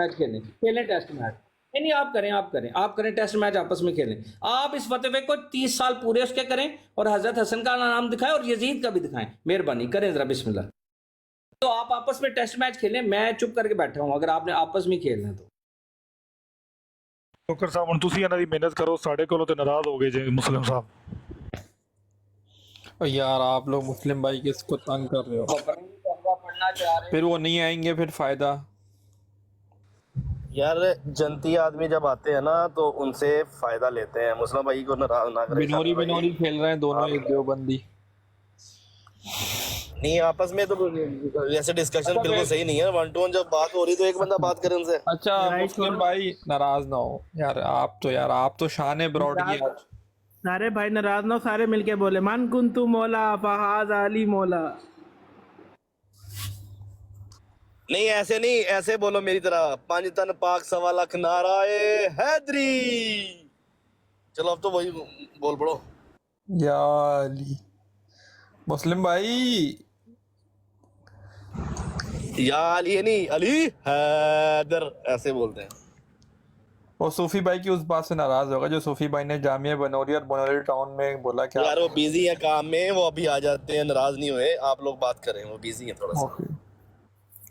Match کھیلیں test match. نہیں آپ کریں ٹیسٹ میچ آپس میں کھیلیں. آپ اس فتوے کو 30 سال پورے اس کے کریں اور حضرت حسن کا نام دکھائیں اور یزید کا بھی دکھائیں. مہربانی کریں ذرا بسم اللہ. تو آپ آپس میں ٹیسٹ میچ کھیلیں, میں چپ کر کے بیٹھا ہوں اگر آپ نے آپس میں کھیلنا ہے تو. ڈاکٹر صاحب ہوں تسی انہاں دی محنت کرو, ساڈے کولوں تے ناراض ہو گئے جے مسلم صاحب. یار آپ لوگ مسلم بھائی کس کو تنگ کر رہے ہو, پڑھنا چاہ رہے پھر وہ نہیں آئیں گے پھر فائدہ. یار جنتی آدمی جب آتے ہیں نا تو ان سے فائدہ لیتے ہیں. مسلم بھائی کو ناراض نہ کریں. بنوری کھیل رہے ہیں دونوں ایک دیوبندی. نہیں آپس میں تو ایسے ڈسکشن بالکل صحیح نہیں ہے. ون ٹو ون جب بات ہو رہی تو ایک بندہ بات کرے ان سے. اچھا مسلم بھائی ناراض نہ ہو یار, آپ تو شان براڈ کی آج. سارے بھائی ناراض نہ ہو, سارے مل کے بولے من کنت مولا فہذ علی مولا. نہیں ایسے نہیں, ایسے بولو میری طرح, 5 تن پاک 1.25 لاکھ نعرہ حیدری. چلو اب تو وہی بول پڑو. یا علی مسلم بھائی, یا علی نہیں, علی حیدر ایسے بولتے ہیں. وہ صوفی بھائی کی اس بات سے ناراض ہوگا جو صوفی بھائی نے جامعہ بنوری اور بنوری ٹاؤن میں بولا کہ یار وہ بیزی ہیں کام میں, وہ ابھی آ جاتے ہیں, ناراض نہیں ہوئے. آپ لوگ بات کریں, وہ بیزی ہیں تھوڑا سا.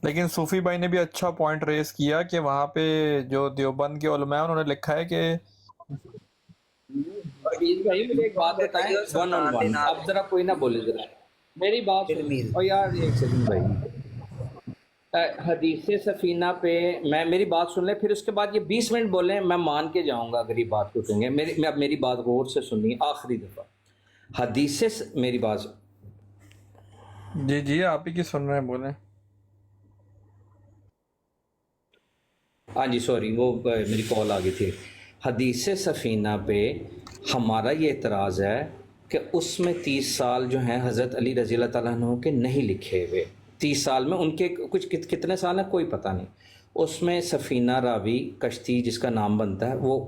لیکن صوفی بھائی نے بھی اچھا پوائنٹ ریز کیا کہ وہاں پہ جو دیوبند کے علماء ہیں انہوں نے لکھا ہے کہ بھائی مجھے ایک بات بتائیں ون آن ون. اب ذرا کوئی نہ بولے, ذرا میری بات اور یار ایک سیکنڈ بھائی. حدیث سفینہ پہ میری بات سن لیں, پھر اس کے بعد یہ 20 منٹ بولیں, میں مان کے جاؤں گا اگر یہ بات کو سنیں گے. اب میری بات غور سے سنیے آخری دفعہ. حدیث میری بات جی آپ ہی کی سن رہے ہیں, بولیں. ہاں جی سوری وہ میری کال آ گئی تھی. حدیث سفینہ پہ ہمارا یہ اعتراض ہے کہ اس میں 30 سال جو ہیں حضرت علی رضی اللہ تعالیٰ عنہ کے نہیں لکھے ہوئے. 30 سال میں ان کے کچھ کتنے سال ہیں کوئی پتہ نہیں. اس میں سفینہ راوی کشتی جس کا نام بنتا ہے وہ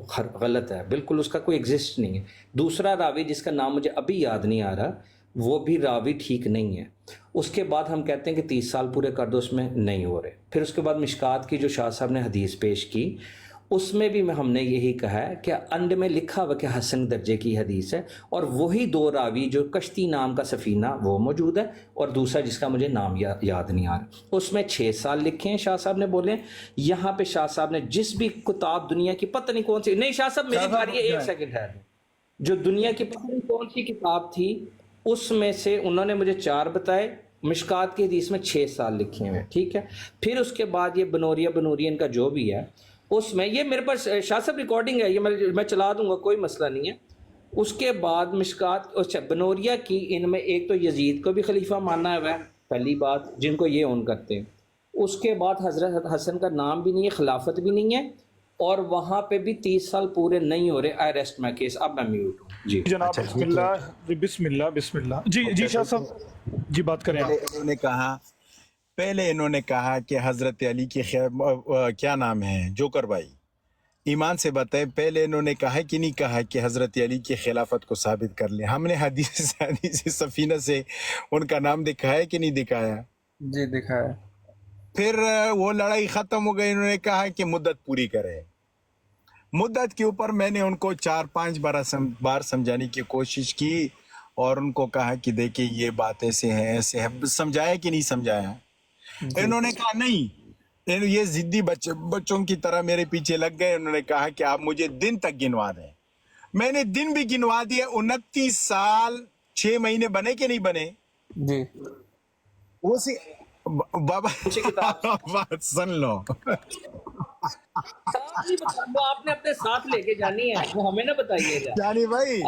غلط ہے بالکل, اس کا کوئی ایگزسٹ نہیں ہے. دوسرا راوی جس کا نام مجھے ابھی یاد نہیں آ رہا, وہ بھی راوی ٹھیک نہیں ہے. اس کے بعد ہم کہتے ہیں کہ 30 سال پورے کر دو, اس میں نہیں ہو رہے. پھر اس کے بعد مشکات کی جو شاہ صاحب نے حدیث پیش کی, اس میں بھی ہم نے یہی کہا ہے کہ انڈ میں لکھا ہوا کہ حسن درجے کی حدیث ہے, اور وہی 2 راوی جو کشتی نام کا سفینہ وہ موجود ہے, اور دوسرا جس کا مجھے نام یاد نہیں آ رہا. اس میں 6 سال لکھے ہیں شاہ صاحب نے بولے. یہاں پہ شاہ صاحب نے جس بھی کتاب دنیا کی پتہ نہیں کون سی, نہیں شاہ صاحب میری باری ہے, 1 سیکنڈ ہے, جو دنیا کی پتہ نہیں کون سی کتاب تھی اس میں سے انہوں نے مجھے 4 بتائے. مشکات کی حدیث میں 6 سال لکھے ہوئے, ٹھیک ہے. پھر اس کے بعد یہ بنورین کا جو بھی ہے, اس میں یہ میرے پاس شاہ صاحب ریکارڈنگ ہے, یہ میں چلا دوں گا, کوئی مسئلہ نہیں ہے. اس کے بعد مشکات اچھا بنوریا کی, ان میں ایک تو یزید کو بھی خلیفہ ماننا ہے پہلی بات, جن کو یہ اون کرتے ہیں. اس کے بعد حضرت حسن کا نام بھی نہیں ہے, خلافت بھی نہیں ہے, اور وہاں پہ بھی 30 سال پورے نہیں ہو رہے. آئی ریسٹ مائی کیس. اب میں میوٹ ہوں. جی جناب بسم اللہ. جی شاہ صاحب جی بات کریں. پہلے انہوں نے کہا کہ حضرت علی کی کیا نام ہے جوکر بھائی, ایمان سے بتائیں, پہلے انہوں نے کہا کہ نہیں کہا کہ حضرت علی کی خلافت کو ثابت کر لیں. ہم نے حدیث سفینہ سے ان کا نام دکھایا کہ نہیں دکھایا؟ جی دکھایا. پھر وہ لڑائی ختم ہو گئی, انہوں نے کہا کہ مدت پوری کرے. مدت کے اوپر میں نے ان کو 4-5 بار سمجھانے کی کوشش کی, اور ان کو کہا کہ دیکھیں یہ بات ایسے ہے, سمجھایا کہ نہیں سمجھایا. انہوں نے کہا نہیں, یہ ضدی بچوں کی طرح میرے پیچھے لگ گئے. انہوں نے کہا کہ آپ مجھے دن تک گنوا دیں. میں نے دن بھی گنوا دیے. 29 سال 6 مہینے بنے کہ نہیں بنے؟ جی وہ بابا بات سن لو. وہ آپ نے اپنے ساتھ لے کے جانی ہے, وہ ہمیں نہ بتائیے گا. شانی بھائی,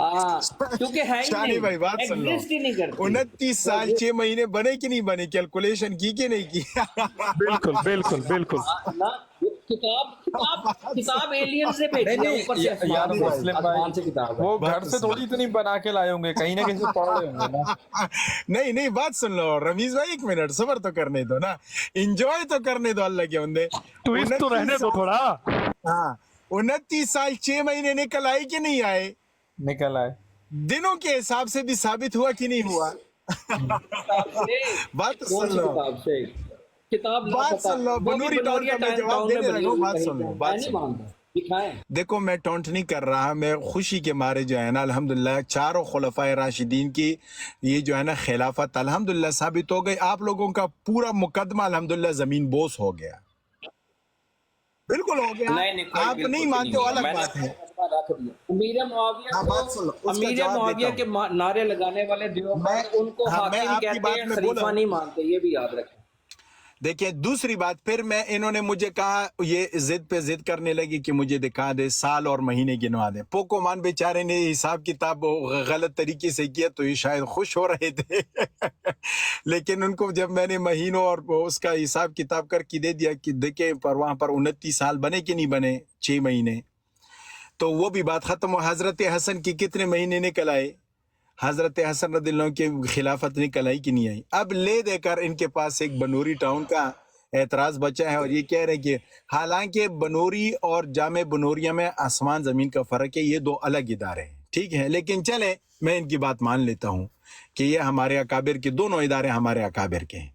کیونکہ ہے ہی شانی نہیں, بھائی بات سن لو. ایگزسٹ ہی نہیں کرتی. 29 سال 6 مہینے بنے کہ نہیں بنے, کیلکولیشن کی کہ نہیں کی؟ بالکل. کتاب ایلین سے بھیجی ہے اوپر سے, یار مسلم بھائی آسمان سے کتاب ہے. وہ گھر سے تھوڑی اتنی بنا کے لائے ہوں گے, کہیں نہ کہیں سے پڑھ رہے ہوں گے نا. نہیں بات سن لو رمیز بھائی, 1 منٹ صبر تو کرنے دو نا, انجوائے تو کرنے دو اللہ کے بندے. تو رہنے دو تھوڑا. ہاں 29 سال 6 مہینے نکل آئے کہ نہیں آئے؟ نکل آئے. دنوں کے حساب سے بھی ثابت ہوا کہ نہیں ہوا؟ بات سن لو. किताब ला बात पता सुन लो, वो भी बनूरी टाउन बनोरिया का मैं जवाब टाउन में देने बनी लगा हूँ, हुई बात कहीं सुन लो, पे। बात मैं नहीं सुन लो। मानता, दिखाएं। देखो मैं टोंट नहीं कर रहा, मैं खुशी के मारे जो है ना अल्हम्दुलिल्लाह चारों खुलफाए राशिदीन की ये जो है ना खिलाफत अल्हम्दुलिल्लाह साबित हो गई। आप लोगों का पूरा मुकदमा अल्हम्दुलिल्लाह जमीन बोस हो गया, बिल्कुल हो गया। नहीं नहीं, कोई आप बिल्कुल नहीं भी मानते हो हुआ। अलग मैंने बात है। अपना रख दिया। अमीर मुआविया हाँ, बात सुन लो, को, उसका अमीर जवाब मुआविया देता के हूँ नारे लगाने वाले मैं। देवबंद उनको हाँ, मैं हाकिम आपकी कहते बात हैं, में खलीफा बोला। नहीं मानते, ये भी याद रखें। देखिए दूसरी बात, फिर मैं इन्होंने मुझे कहा, ये जिद पे जिद करने लगी कि मुझे दिखा दे, साल और महीने गिनवा दे। पोकोमान बेचारे ने हिसाब किताब गलत तरीके से किया तो ये शायद खुश हो रहे थे लेकिन उनको जब मैंने महीनों और उसका हिसाब किताब करके दे दिया कि देखे पर वहां पर 29 साल बने कि नहीं बने, 6 महीने, तो वो भी बात खत्म हो। हजरत हसन की कितने महीने निकल आए, हजरत हसन रदिल्लाहु के खिलाफत निकल आई कि नहीं आई। अब ले देकर इनके पास एक बनूरी टाउन का एतराज बचा है और ये कह रहे हैं कि हालांकि बनूरी और जामे बनूरिया में आसमान जमीन का फर्क है, ये दो अलग इदारे हैं, ठीक है, लेकिन चले मैं इनकी बात मान लेता हूं कि ये हमारे अकाबिर के दोनों इदारे हमारे अकाबिर के हैं।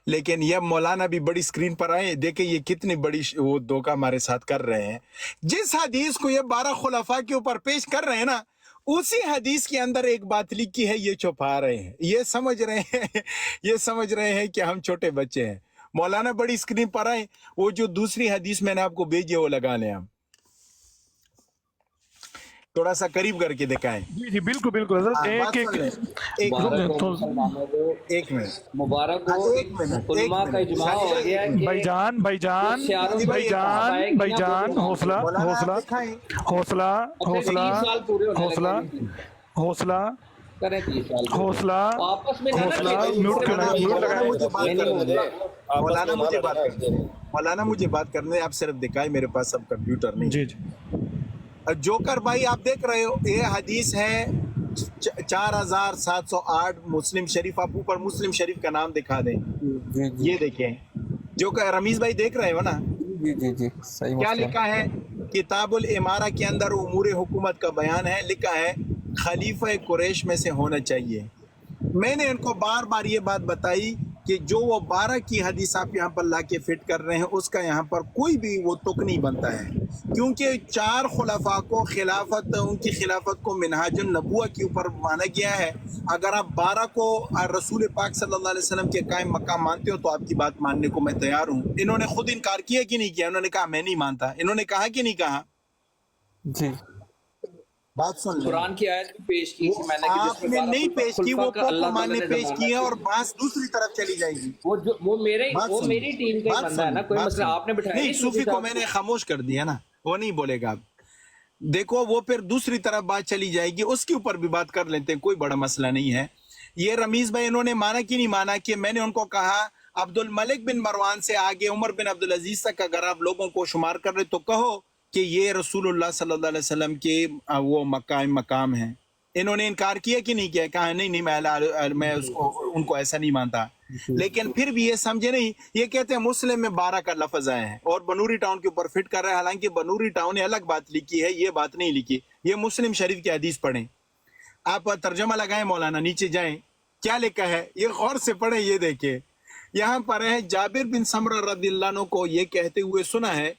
लेकिन ये मौलाना भी बड़ी स्क्रीन पर आए, देखे ये कितनी बड़ी वो धोखा हमारे साथ कर रहे हैं। जिस हदीस को ये 12 खुलफा के ऊपर पेश कर रहे हैं ना, उसी हदीस के अंदर एक बात लिखी है, ये छुपा रहे हैं। ये समझ रहे हैं ये समझ रहे हैं कि हम छोटे बच्चे हैं। मौलाना बड़ी स्क्रीन पर आए, वो जो दूसरी हदीस मैंने आपको भेजी है वो लगा लें, हम थोड़ा सा करीब करके दिखाएं। जी जी बिल्कुल बिल्कुल हजरत, हाँ, बात एक सुन लें। एक एक मुबारक मिनट, हो तो मुसलमानों को, एक मिनट, मुबारक हाँ, हो। एक मिनट, उलमा एक का मिनट। इजमा हो गया है कि भाईजान भाईजान होशियारों से भाईजान भाईजान हौसला मौलाना आप हौसला दिखाएं। हौसला अपने हौसला 30 साल पूरे होने हौसला लगे, हौसला करें 30 साल पूरे। हौसला आपस में ना हौसला, लड़े, म्यूट दूसरे करना, बंदे म्यूट को लगाएं। मौलाना मुझे बात नहीं, नहीं, करने दे, मुझे- मौलाना आपस में मुझे ना बात लड़ना करने दे, मौलाना मुझे बात करने दे। आप सिर्फ दिखाए, मेरे पास सब कंप्यूटर नहीं जी है। जी जोकर भाई आप देख रहे हो, ये हदीस है 4708 मुस्लिम शरीफ। आप ऊपर मुस्लिम शरीफ का नाम दिखा दें, जी जी ये देखें। जोकर रमीज भाई देख रहे हो ना, जी जी जी सही क्या मुस्लिम। लिखा है? किताबुल इमारा के अंदर उमूर हुकूमत का बयान है, लिखा है खलीफा कुरैश में से होना चाहिए। मैंने उनको बार बार ये बात बताई कि जो वो 12 की हदीस आप यहाँ पर लाके फिट कर रहे हैं, उसका यहाँ पर कोई भी वो तुक नहीं बनता है, क्योंकि 4 खुलफा को खिलाफत, उनकी खिलाफत को मिनहाजुन नबुआ के ऊपर माना गया है। अगर आप 12 को रसूल पाक सल्लल्लाहु अलैहि वसल्लम के कायम मकाम मानते हो तो आपकी बात मानने को मैं तैयार हूँ। इन्होंने खुद इनकार किया कि नहीं किया? इन्होंने कहा मैं नहीं मानता। इन्होंने कहा कि नहीं कहा? जी बात सुन कुरान की आयत भी पेश की थी मैंने कि जिसमें आपने 12 नहीं पेश की, खुलफा वो का अल्लाह पोकोमान ने ताला पेश जमाना की है किया। और बात दूसरी तरफ चली जाएगी। बात वो सुन, मेरी टीम का ही बात बंदा है सुन, ना, कोई बात मसला सुन। आपने बिठाया नहीं, सूफी को मैंने खामोश कर दिया ना, वो नहीं बोलेगा। अब देखो वो फिर दूसरी तरफ बात चली जाएगी, उसके ऊपर भी बात कर लेते हैं, कोई बड़ा मसला नहीं है। ये रमीज भाई इन्होंने माना कि नहीं माना कि मैंने उनको कहा अब्दुल मलिक बिन मरवान से आगे उमर बिन अब्दुल अजीज तक अगर आप लोगों को शुमार कर रहे तो कहो कि ये रसूलुल्लाह सल्लल्लाहु अलैहि वसल्लम के वो मकाम है। इन्होंने इनकार किया कि नहीं किया? कहा नहीं नहीं, मैं उसको उनको ऐसा नहीं मानता। लेकिन फिर भी ये समझे नहीं, ये कहते हैं मुस्लिम में 12 का लफ्ज आए हैं और बनूरी टाउन के ऊपर फिट कर रहे हैं। हालांकि बनूरी टाउन ने अलग बात लिखी है, ये बात नहीं लिखी। ये मुस्लिम शरीफ की हदीस पढ़ें, आप तर्जमा लगाएं मौलाना, नीचे जाएं, क्या लिखा है ये गौर से पढ़ें। ये देखें, यहाँ पर है जाबिर बिन समरा रदियल्लाहु अन्हु को ये कहते हुए सुना है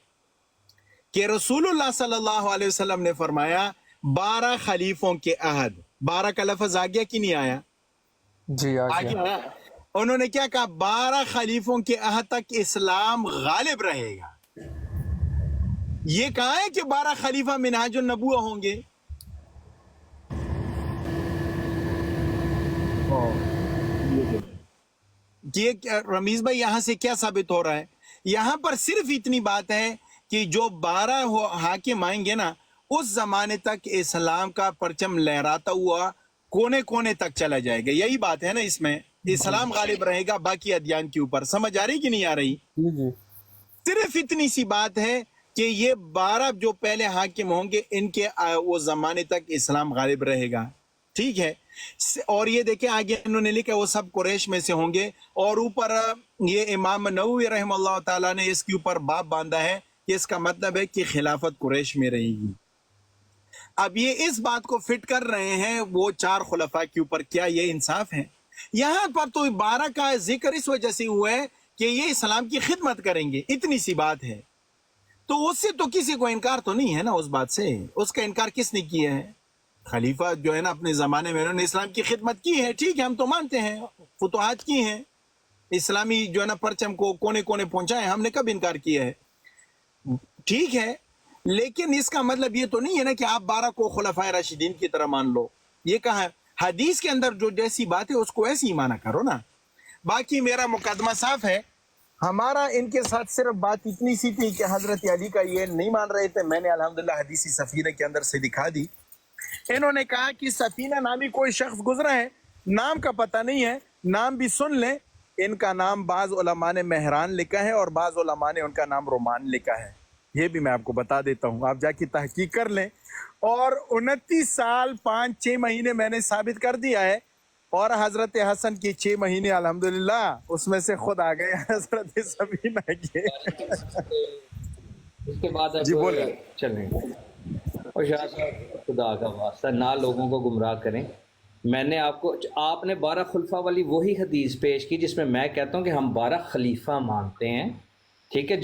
कि रसूलुल्लाह सल्लल्लाहु अलैहि वसल्लम ने फरमाया 12 खलीफों के अहद। 12 का लफ्ज आ गया कि नहीं आया? जी आ आ गया। गया। उन्होंने क्या कहा? 12 खलीफों के अहद तक इस्लाम गालिब रहेगा। ये कहा है कि 12 खलीफा मिनहाजुन नबुवा होंगे? ये रमीज भाई यहाँ से क्या साबित हो रहा है? यहाँ पर सिर्फ इतनी बात है कि जो 12 हाकिम आएंगे ना, उस जमाने तक इस्लाम का परचम लहराता हुआ कोने कोने तक चला जाएगा। यही बात है ना इसमें, इस्लाम गालिब रहेगा बाकी अदयान के ऊपर। समझ आ रही कि नहीं आ रही? जी जी सिर्फ इतनी सी बात है कि ये 12 जो पहले हाकिम होंगे, इनके वो जमाने तक इस्लाम गालिब रहेगा, ठीक है। और ये देखें आगे इन्होंने लिखा वो सब कुरैश में से होंगे। और ऊपर ये इमाम नववी रहमतुल्लाह ताला ने इसके ऊपर बाब बांधा है कि इसका मतलब है कि खिलाफत कुरैश में रहेगी। अब ये इस बात को फिट कर रहे हैं वो 4 खुलफा के ऊपर। क्या ये इंसाफ है? यहाँ पर तो 12 का जिक्र इस वजह से हुआ है کہ یہ اسلام کی خدمت کریں گے، اتنی سی بات ہے. تو اس سے تو کسی کو انکار تو نہیں ہے نا، اس بات سے. اس کا انکار کس نے کیا ہے؟ خلیفہ جو ہے نا اپنے زمانے میں انہوں نے اسلام کی خدمت کی ہے، ٹھیک ہے، ہم تو مانتے ہیں، فتوحات کی ہیں، اسلامی جو ہے نا پرچم کو کونے کونے پہنچائے، ہم نے کب انکار کیا ہے؟ ٹھیک ہے، لیکن اس کا مطلب یہ تو نہیں ہے نا کہ آپ 12 کو خلفائے راشدین کی طرح مان لو. یہ کہا ہے حدیث کے اندر جو جیسی بات ہے اس کو ایسی ہی مانا کرو نا. باقی میرا مقدمہ صاف ہے. ہمارا ان کے ساتھ صرف بات اتنی سی تھی کہ حضرت علی کا یہ نہیں مان رہے تھے. میں نے الحمدللہ حدیثی سفینہ کے اندر سے دکھا دی. انہوں نے کہا کہ سفینہ نامی کوئی شخص گزرا ہے، نام کا پتہ نہیں ہے، نام بھی سن لیں. ان کا نام بعض علماء نے مہران لکھا ہے اور بعض علماء نے ان کا نام رومان لکھا ہے. یہ بھی میں آپ کو بتا دیتا ہوں، آپ جا کے تحقیق کر لیں. اور 29 سال 5-6 مہینے میں نے ثابت کر دیا ہے. اور حضرت حسن کی 6 مہینے الحمدللہ اس میں سے خود آ گئے حضرت سفینہ کے. اس کے بعد اب جی بولیں. چلیں. اور شاہ صاحب خدا کا واسطہ نہ لوگوں کو گمراہ کریں. میں نے آپ نے 12 خلفاء والی وہی حدیث پیش کی جس میں میں کہتا ہوں کہ ہم 12 خلیفہ مانتے ہیں، ٹھیک ہے،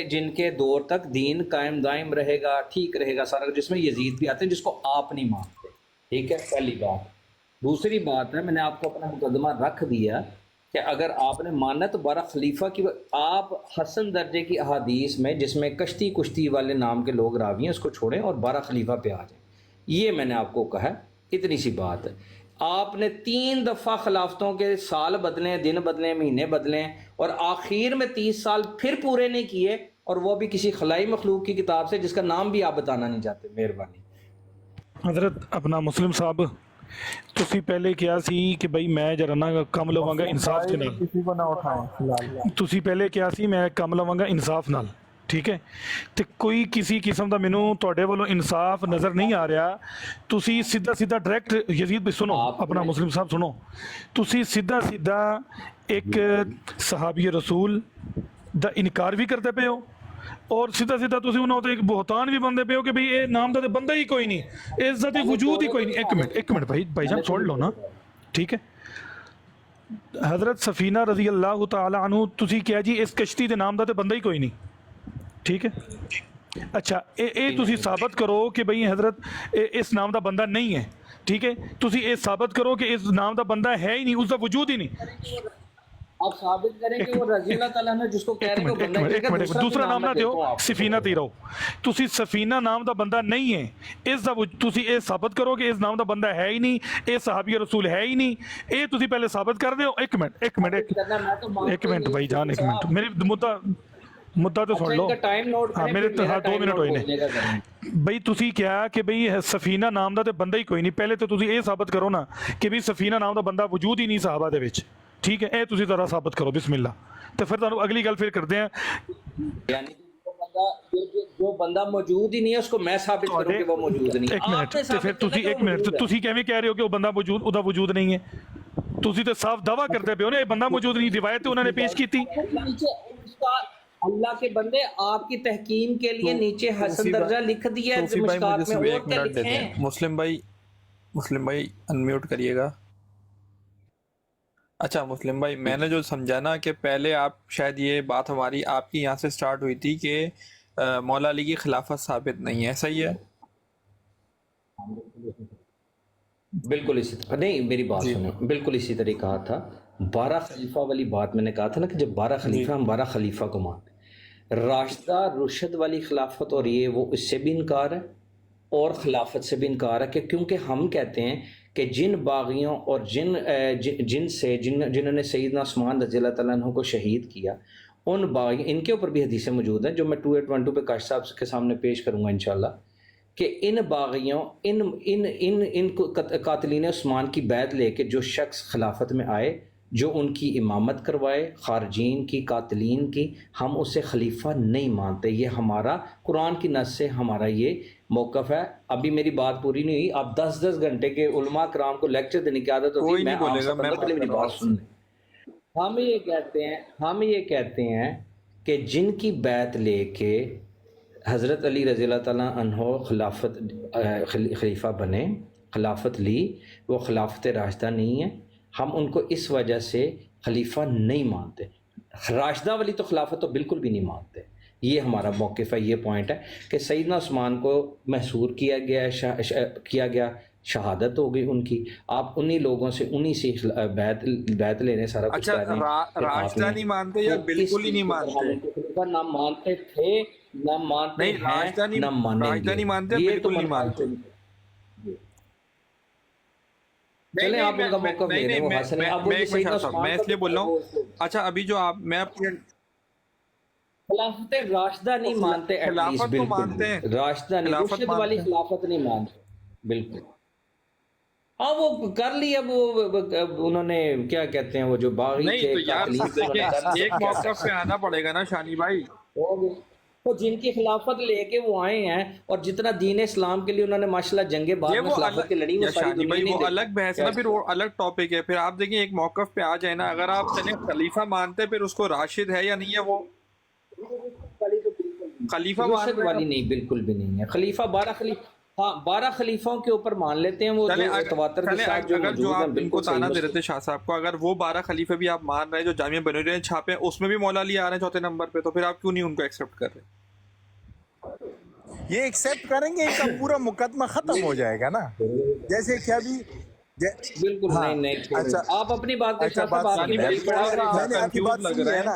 جن کے دور تک دین قائم دائم رہے گا، ٹھیک رہے گا سارا، جس میں یزید بھی آتے ہیں جس کو آپ نہیں مانتے. ٹھیک ہے، پہلی بات. دوسری بات ہے، میں نے آپ کو اپنا مقدمہ رکھ دیا کہ اگر آپ نے مانا تو 12 خلیفہ کی آپ حسن درجے کی احادیث میں جس میں کشتی والے نام کے لوگ راوی ہیں اس کو چھوڑیں اور 12 خلیفہ پہ آ جائیں. یہ میں نے آپ کو کہا، اتنی سی بات ہے. آپ نے 3 دفعہ خلافتوں کے سال بدلیں، دن بدلیں، مہینے بدلیں، اور آخر میں 30 سال پھر پورے نہیں کیے، اور وہ بھی کسی خلائی مخلوق کی کتاب سے جس کا نام بھی آپ بتانا نہیں چاہتے. مہربانی. حضرت اپنا مسلم صاحب تسی پہلے کیا سی کہ بھائی میں جرا نا کم لواں گا انصاف کے نال. کسی کو نہ اٹھائیں فی الحال. تسی پہلے کیا سی میں کم لواں گا انصاف نال، ٹھیک ہے، تو کوئی کسی قسم دا مینوں تواڈے والوں انصاف نظر نہیں آ رہا. تسی سیدھا ڈائریکٹ یزید بھی سنو، اپنا مسلم صاحب سنو، تسی سیدھا ایک صحابی رسول دا انکار بھی کرتے پے ہو، اور سیدھا تسی انہوں تے ایک بہتان بھی بندے پے ہو کہ بھئی اے نام دا تے بندہ ہی کوئی نہیں، عزت وجود ہی کوئی نہیں. ایک منٹ بھائی جان سن لو نا، ٹھیک ہے. حضرت سفینہ رضی اللہ تعالی عنہ تسی کیا جی اس کشتی دے نام دا تے بندہ ہی کوئی نہیں، ٹھیک ہے. اچھا اے تسی ثابت کرو کہ بھئی حضرت اس نام دا بندہ نہیں ہے، ٹھیک ہے. تسی اے ثابت کرو کہ اس نام دا بندہ ہے ہی نہیں، اس دا وجود ہی نہیں. آپ ثابت کریں کہ وہ رضی اللہ تعالیٰ نے جس کو کہہ رہے ہیں وہ بندہ ہے. ایک منٹ دوسرا نام نہ دیو، سفینہ تے رہو. تسی سفینہ نام دا بندہ نہیں ہے، اس دا تسی اے ثابت کرو کہ اس نام دا بندہ ہے ہی نہیں، اے صحابی رسول ہے ہی نہیں. اے تسی پہلے ثابت کر دیو. ایک منٹ بھائی جان، ایک منٹ، میری مدعا تو سن لو. ہاں میرے 2 منٹ ہوئے نے. بھئی تسی کیا کہ بھئی سفینہ نام دا تے بندہ ہی کوئی نہیں. پہلے تو تسی اے ثابت کرو نا کہ بھئی سفینہ نام دا بندہ وجود ہی نہیں صحابہ دے وچ، ٹھیک ہے. اے تسی ذرا ثابت کرو، بسم اللہ. تو پھر تانوں اگلی گل پھر کرتے ہیں. یعنی جو بندہ موجود ہی نہیں ہے اس کو میں ثابت کروں کہ وہ موجود نہیں. ایک منٹ تو پھر تسی ایک منٹ تسی کیویں کہہ رہے ہو کہ وہ بندہ موجود، او دا وجود نہیں ہے؟ تسی تو صاف دعویٰ کرتے پے ہو نا یہ بندہ موجود نہیں. روایت انہوں نے پیش کی تھی. اللہ کے بندے آپ کی تحکیم کے لیے نیچے حسن درجہ لکھ دیا ہے مشکات میں، اور کیا لکھے ہیں؟ مسلم بھائی انمیوٹ کریے گا. اچھا مسلم بھائی، میں نے جو سمجھا نا کہ پہلے آپ شاید یہ بات ہماری آپ کی یہاں سے سٹارٹ ہوئی تھی کہ مولا علی کی خلافت ثابت نہیں ہے، صحیح ہے؟ بالکل اسی طرح نہیں، میری بات سنیں، بالکل اسی طرح کہا تھا. 12 خلیفہ والی بات میں نے کہا تھا نا کہ جب 12 خلیفہ ہم 12 خلیفہ کو مانتے ہیں. راشدہ رشد والی خلافت اور یہ وہ اس سے بھی انکار ہے اور خلافت سے بھی انکار ہے، کہ کیونکہ ہم کہتے ہیں کہ جن باغیوں اور جنہوں نے سیدنا عثمان رضی اللہ تعالیٰ عنہ کو شہید کیا، ان باغیوں، ان کے اوپر بھی حدیثیں موجود ہیں جو میں 2812 پہ کاش صاحب کے سامنے پیش کروں گا انشاءاللہ، کہ ان باغیوں ان قاتلین عثمان کی بیعت لے کے جو شخص خلافت میں آئے، جو ان کی امامت کروائے، خارجین کی، قاتلین کی، ہم اسے خلیفہ نہیں مانتے. یہ ہمارا قرآن کی نص سے ہمارا یہ موقف ہے. ابھی میری بات پوری نہیں ہوئی. آپ 10 گھنٹے کے علماء کرام کو لیکچر دینے کی عادت ہوتی ہے. میں آپ سے پہلے میری بات سن لیں. ہم یہ کہتے ہیں کہ جن کی بیعت لے کے حضرت علی رضی اللہ تعالیٰ عنہ خلیفہ بنے، خلافت لی، وہ خلافت راشدہ نہیں ہے. ہم ان کو اس وجہ سے خلیفہ نہیں مانتے. راشدہ والی تو خلافت تو بالکل بھی نہیں مانتے. یہ ہمارا موقف ہے, یہ پوائنٹ ہے کہ سیدنا عثمان کو محصور کیا گیا, شہادت ہو گئی ان کی, آپ انہی لوگوں سے انہی سے بیعت لے رہے ہیں, سارا کچھ کر رہے ہیں. راشدہ نہیں مانتے یا بالکل ہی نہیں مانتے؟ نہ مانتے تھے, نہ مانتے نہیں راشدہ ہیں, نہ مانیں راشدہ گے. نہیں مانتے, یہ تو بالکل نہیں مانتے. چلیں آپ ان کا موقف لے رہے ہیں, وہ حسن ہے. اب وہ میں سیدنا عثمان اس لیے بول رہا ہوں. اچھا ابھی جو آپ میں خلافت راشدہ نہیں مانتے, ایٹ لیسٹ خلافت تو مانتے ہیں, بالکل راشدہ نہیں, خلافت رشد والی مانتے ہیں. خلافت نہیں مانتے بالکل. ہاں وہ کر لیا, وہ انہوں نے کیا کہتے ہیں, وہ جو باغی نہیں تھے تو یار دیکھیں ایک موقف پہ آنا پڑے گا نا شانی بھائی. تو جن کی خلافت لے کے وہ آئے ہیں اور جتنا دین اسلام کے لیے انہوں نے ماشاءاللہ جنگیں بعد یہ میں وہ خلافت کی لڑی, وہ یا ساری شانی دنیا بھائی نہیں وہ دیکھی. الگ بحث ہے نا, پھر وہ الگ ٹاپک ہے. پھر آپ دیکھیں ایک موقف پہ آ جائے نا, اگر آپ چلیں خلیفہ مانتے پھر اس کو راشد ہے یا نہیں ہے, وہ خلیفہ مان رشد رہے والی ہیں. نہیں, بالکل بھی نہیں ہے. خلیفہ 12 خلیفہ, ہاں 12 خلیفوں کے اوپر مان لیتے ہیں, وہ تواتر کے ساتھ جو اگر جو موجود ہیں آپ ان کو بالکل تانا دے صحیح. رہے تھے شاہ صاحب کو, اگر وہ 12 خلیفے بھی آپ مان رہے ہیں جو جامعہ بنوری نے چھاپے ہیں, اس میں بھی مولا علی آ رہے ہیں چوتھے نمبر پہ, تو پھر آپ کیوں نہیں ان کو ایکسیپٹ کر رہے؟ یہ ایکسیپٹ کریں گے, ان کا پورا مقدمہ ختم ہو جائے گا نا. جیسے کہ ابھی بالکل ہاں نہیں نہیں, اچھا آپ اپنی بات اچھا صاحب بات اپنی سن بات پڑھا کریں. میں نے آپ کی بات سنی ہے نا,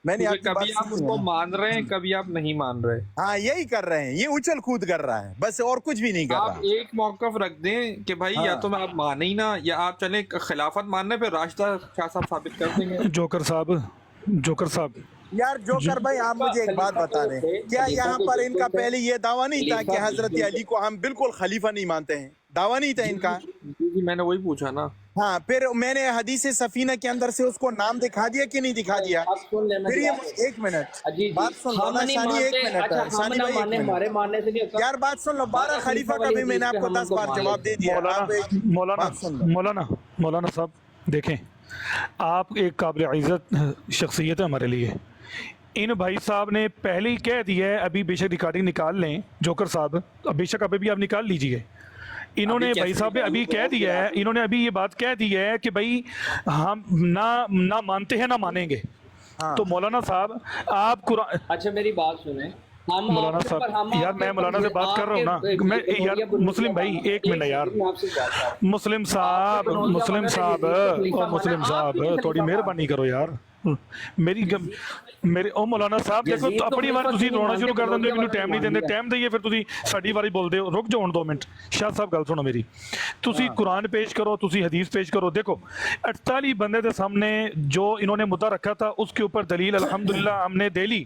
میں نے آپ کیونکہ کی بات کبھی آپ ان سنی کو ہے نا. مان رہے ہیں, کبھی آپ نہیں مان رہے. ہاں یہی کر رہے ہیں, یہ اچھل کود کر رہا ہے بس, اور کچھ بھی نہیں کر آپ رہا. ایک موقف رکھ دیں کہ بھائی یا تو میں آپ مانے ہی نہ, یا آپ چلیں خلافت ماننے پہ راشدہ شاہ صاحب ثابت کر دیں گے. جوکر صاحب یار جوکر بھائی آپ مجھے ایک بات بتا دیں, کیا یہاں پر ان کا پہلے یہ دعویٰ نہیں تھا کہ حضرت علی کو ہم بالکل خلیفہ نہیں مانتے ہیں؟ دعویٰ نہیں تھا ان کا؟ جی میں نے وہی پوچھا نا. ہاں پھر میں نے حدیث سفینہ کے اندر سے اس کو نام دکھا دیا کہ نہیں دکھا دیا؟ آپ سن لیں, پھر یہ ایک منٹ بات سن لو ہم نا نہیں شانی, ایک مانتے. منٹ اچھا ہم شانی نہ بھائی, ایک مانے, ہمارے منٹ ماننے سے نہیں ہوتا. یار بات سن لو. 12 خلیفہ کا بھی میں نے آپ کو 10 بار جواب دے دیا. آپ بات سن لو. مولانا صاحب دیکھیں, آپ ایک قابل عزت شخصیت ہے ہمارے لیے. ان بھائی صاحب نے پہلے ہی کہہ دیا ہے, ابھی بے شک ریکارڈنگ نکال لیں جوکر صاحب, بے شک ابھی بھی آپ نکال لیجئے. انہوں نے بھائی صاحب نے ابھی کہہ دیا ہے, انہوں نے ابھی یہ بات کہہ دی ہے کہ بھائی ہم نہ مانتے ہیں نہ مانیں گے. تو مولانا صاحب آپ قرآن, اچھا میری بات سنیں, مولانا صاحب یار میں مولانا سے بات کر رہا ہوں نا, میں یار مسلم بھائی ایک منٹ یار, مسلم صاحب تھوڑی مہربانی کرو یار. میرے او مولانا صاحب دیکھو, اپنی بار تسی رونا شروع کر دیں, مینوں ٹائم نہیں دیندے, ٹائم دئیے پھر تسی ساڈی واری بولدے ہو. رک جاؤ 2 منٹ, شاہ صاحب گل سنو میری. تسی قرآن پیش کرو, تسی حدیث پیش کرو. دیکھو 48 بندے دے سامنے جو انہوں نے مدعا رکھا تھا اس کے اوپر دلیل الحمدللہ ہم نے دے لی.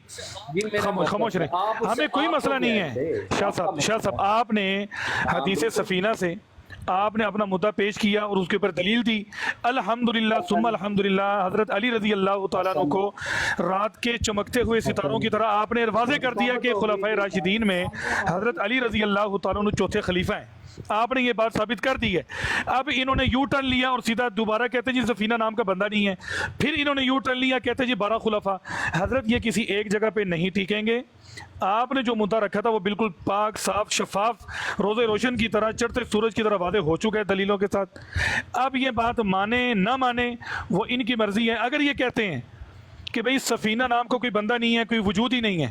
خاموش رہیں, ہمیں کوئی مسئلہ نہیں ہے. شاہ صاحب آپ نے حدیث سفینہ سے آپ نے اپنا مدعا پیش کیا اور اس کے اوپر دلیل دی. الحمدللہ ثم الحمدللہ, حضرت علی رضی اللہ تعالیٰ عنہ کو رات کے چمکتے ہوئے ستاروں کی طرح آپ نے واضح کر دیا کہ خلفائے راشدین میں حضرت علی رضی اللہ تعالیٰ عنہ چوتھے خلیفہ ہیں. آپ نے یہ بات ثابت کر دی ہے. اب انہوں نے یو ٹرن لیا اور سیدھا دوبارہ کہتے جی سفینہ نام کا بندہ نہیں ہے. پھر انہوں نے یو ٹرن لیا, کہتے جی 12 خلفاء. حضرت یہ کسی ایک جگہ پہ نہیں ٹھیکیں گے. آپ نے جو مدعا رکھا تھا وہ بالکل پاک صاف شفاف روز روشن کی طرح, چڑھتے سورج کی طرح واضح ہو چکا ہے دلیلوں کے ساتھ. اب یہ بات مانے نہ مانے وہ ان کی مرضی ہے. اگر یہ کہتے ہیں کہ بھئی سفینہ نام کا کوئی بندہ نہیں ہے, کوئی وجود ہی نہیں ہے,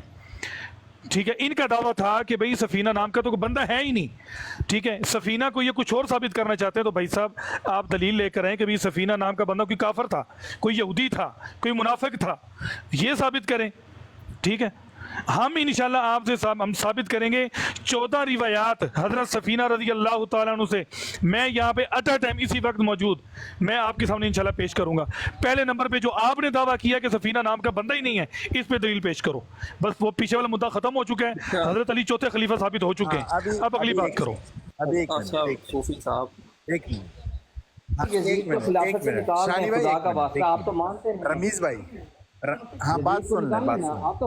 ٹھیک ہے, ان کا دعویٰ تھا کہ بھئی سفینہ نام کا تو کوئی بندہ ہے ہی نہیں, ٹھیک ہے, سفینہ کو یہ کچھ اور ثابت کرنا چاہتے ہیں تو بھائی صاحب آپ دلیل لے کر آئیں کہ بھئی سفینہ نام کا بندہ کوئی کافر تھا, کوئی یہودی تھا, کوئی منافق تھا, یہ ثابت کریں. ٹھیک ہے, ہم انشاءاللہ آپ سے ہم ثابت کریں گے 14 روایات حضرت سفینہ رضی اللہ تعالیٰ عنہ سے. میں یہاں پہ ایٹ اے ٹائم اسی وقت موجود, میں آپ کے سامنے انشاءاللہ پیش کروں گا. پہلے نمبر پہ جو آپ نے دعویٰ کیا کہ سفینہ نام کا بندہ ہی نہیں ہے, اس پہ دلیل پیش کرو. بس وہ پیچھے والا مدعا ختم ہو چکا ہے, حضرت علی چوتھے خلیفہ ثابت ہو چکے ہیں. اب اگلی بات کرو. ابھی ایک منٹ, صوفی صاحب ایک منٹ شانی بھائی, آپ تو مانتے ہیں رمیز بھائی, ہاں بات سن لیں,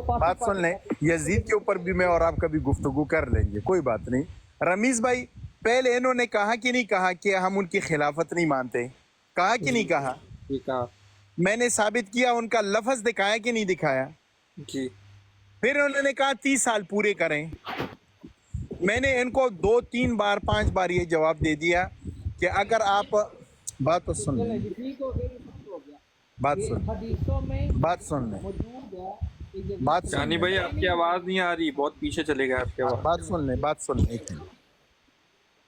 بات سن لیں. یزید کے اوپر بھی میں اور آپ کبھی گفتگو کر لیں گے, کوئی بات نہیں. رمیز بھائی پہلے انہوں نے کہا کہ نہیں کہا کہ ہم ان کی خلافت نہیں مانتے؟ کہا کہ نہیں کہا؟ میں نے ثابت کیا, ان کا لفظ دکھایا کہ نہیں دکھایا؟ جی. پھر انہوں نے کہا 30 سال پورے کریں. میں نے ان کو 2 3 بار 5 بار یہ جواب دے دیا کہ اگر آپ بات تو سن لیں. बात सुन हदीसों में बात सुन ले मौजूद है कि ये बात सुन जानी ले भाई आपकी आवाज़ नहीं आ रही, बहुत पीछे चले गए आपकी आवाज़। बात सुन ले एक मिनट।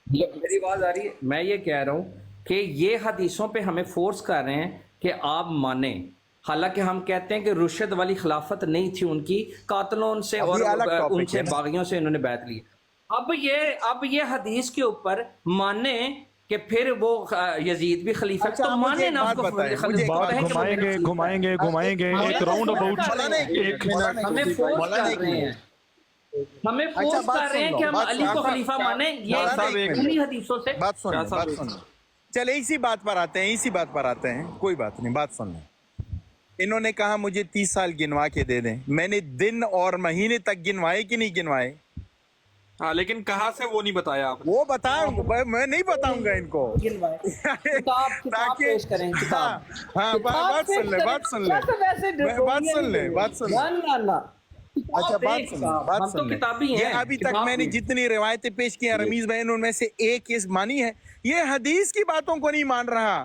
मेरी आवाज आ रही है? मैं ये कह रहा हूँ कि ये हदीसों पे हमें फोर्स कर रहे हैं कि आप माने, हालांकि हम कहते हैं कि रुशद वाली खिलाफत नहीं थी उनकी, कातलों से अब और ये अलग टॉपिक उनसे है ना। बागियों से इन्होंने बैत ली। अब ये हदीस के ऊपर माने कि फिर वो यजीद भी खलीफा है, अच्छा, तो मुझे माने एक ना बात उसको बताएं, मुझे एक खलीफा बात है कि वो घुमाएंगे घुमाएंगे घुमाएंगे एक राउंड अबाउट एक मिनट हमें फोर्स कर रहे हैं, हमें फोर्स बात कर रहे हैं सुन कि लो, हम बात अली सुन को लो। खलीफा माने, ये मौलाना साहब, एक उन्हीं हदीसों से। बात सुन ले, क्या बात साहब, सुन ले। चल इसी बात पर आते हैं, कोई बात नहीं, बात सुन ले। इन्होंने कहा मुझे 30 साल गिनवा के दे दें, मैंने दिन और महीने तक गिनवाए कि नहीं गिनवाए? हाँ, लेकिन कहाँ से वो नहीं बताया आपने। वो बताऊंगा, मैं नहीं बताऊंगा इनको। किताब ताकि पेश करें, किताब। हाँ, बात सुन ले, बात सुन ले, बात सुन ले। अच्छा, बात हम सुन तो ले। किताबी ये हैं, अभी तक किताब मैंने में। जितनी रिवायतें पेश की हैं रमीज भाई ने, उनमें से एक केस मानी है, ये हदीस की बातों को नहीं मान रहा।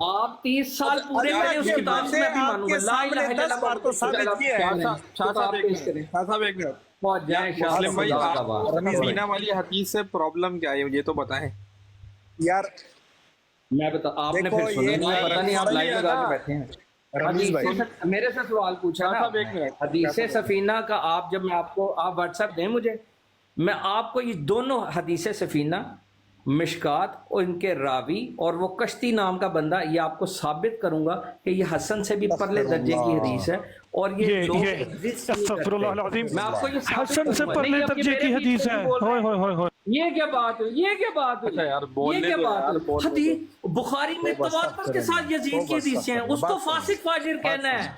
आप 30 साल पूरे अल्लाह करें उस के किताब से, मैं भी बंदे मानूंगा। आपके ला सामने इलाहा 10 इल्लल्लाह बार तो साबित किया है। शाह साहब एक मिनट, शाह साहब एक मिनट। पहुंच जाए मुस्लिम भाई, शाह मदीना वाली हदीस से प्रॉब्लम क्या है, मुझे तो बताएं। यार मैं बता, आपने देखो, फिर सुना ये नहीं, पता नहीं, आप सही लाइव है लगा ना। के बैठे हैं। रमीज भाई, मेरे से सवाल पूछा ना साहब, एक आपने। मिनट। हदीस सफीना का आप जब मैं आपको, आप व्हाट्सएप दें मुझे, मैं आपको ये दोनों हदीस सफीना, मिशकात और इनके रावी और वो कश्ती नाम का बंदा, ये आपको साबित करूंगा कि ये हसन से भी परले दर्जे की हदीस है। और ये लोग exist नहीं अस्तगफिरुल्लाह करते। अज़ीम, मैं आपको ये साबित हसन से करूंगा। परले नहीं, अब ये दर्जे मेरे की बीच हदीस में है। बोल रहे हैं। होय ये क्या बात हुई, ये क्या बात हुई, अच्छा यार, बोलने ये क्या दो बात यार, हुई? बोलने हदीस बुखारी में तवातुर के साथ यजीद की हदीसें हैं, उसको फासिक फाजिर कहना है,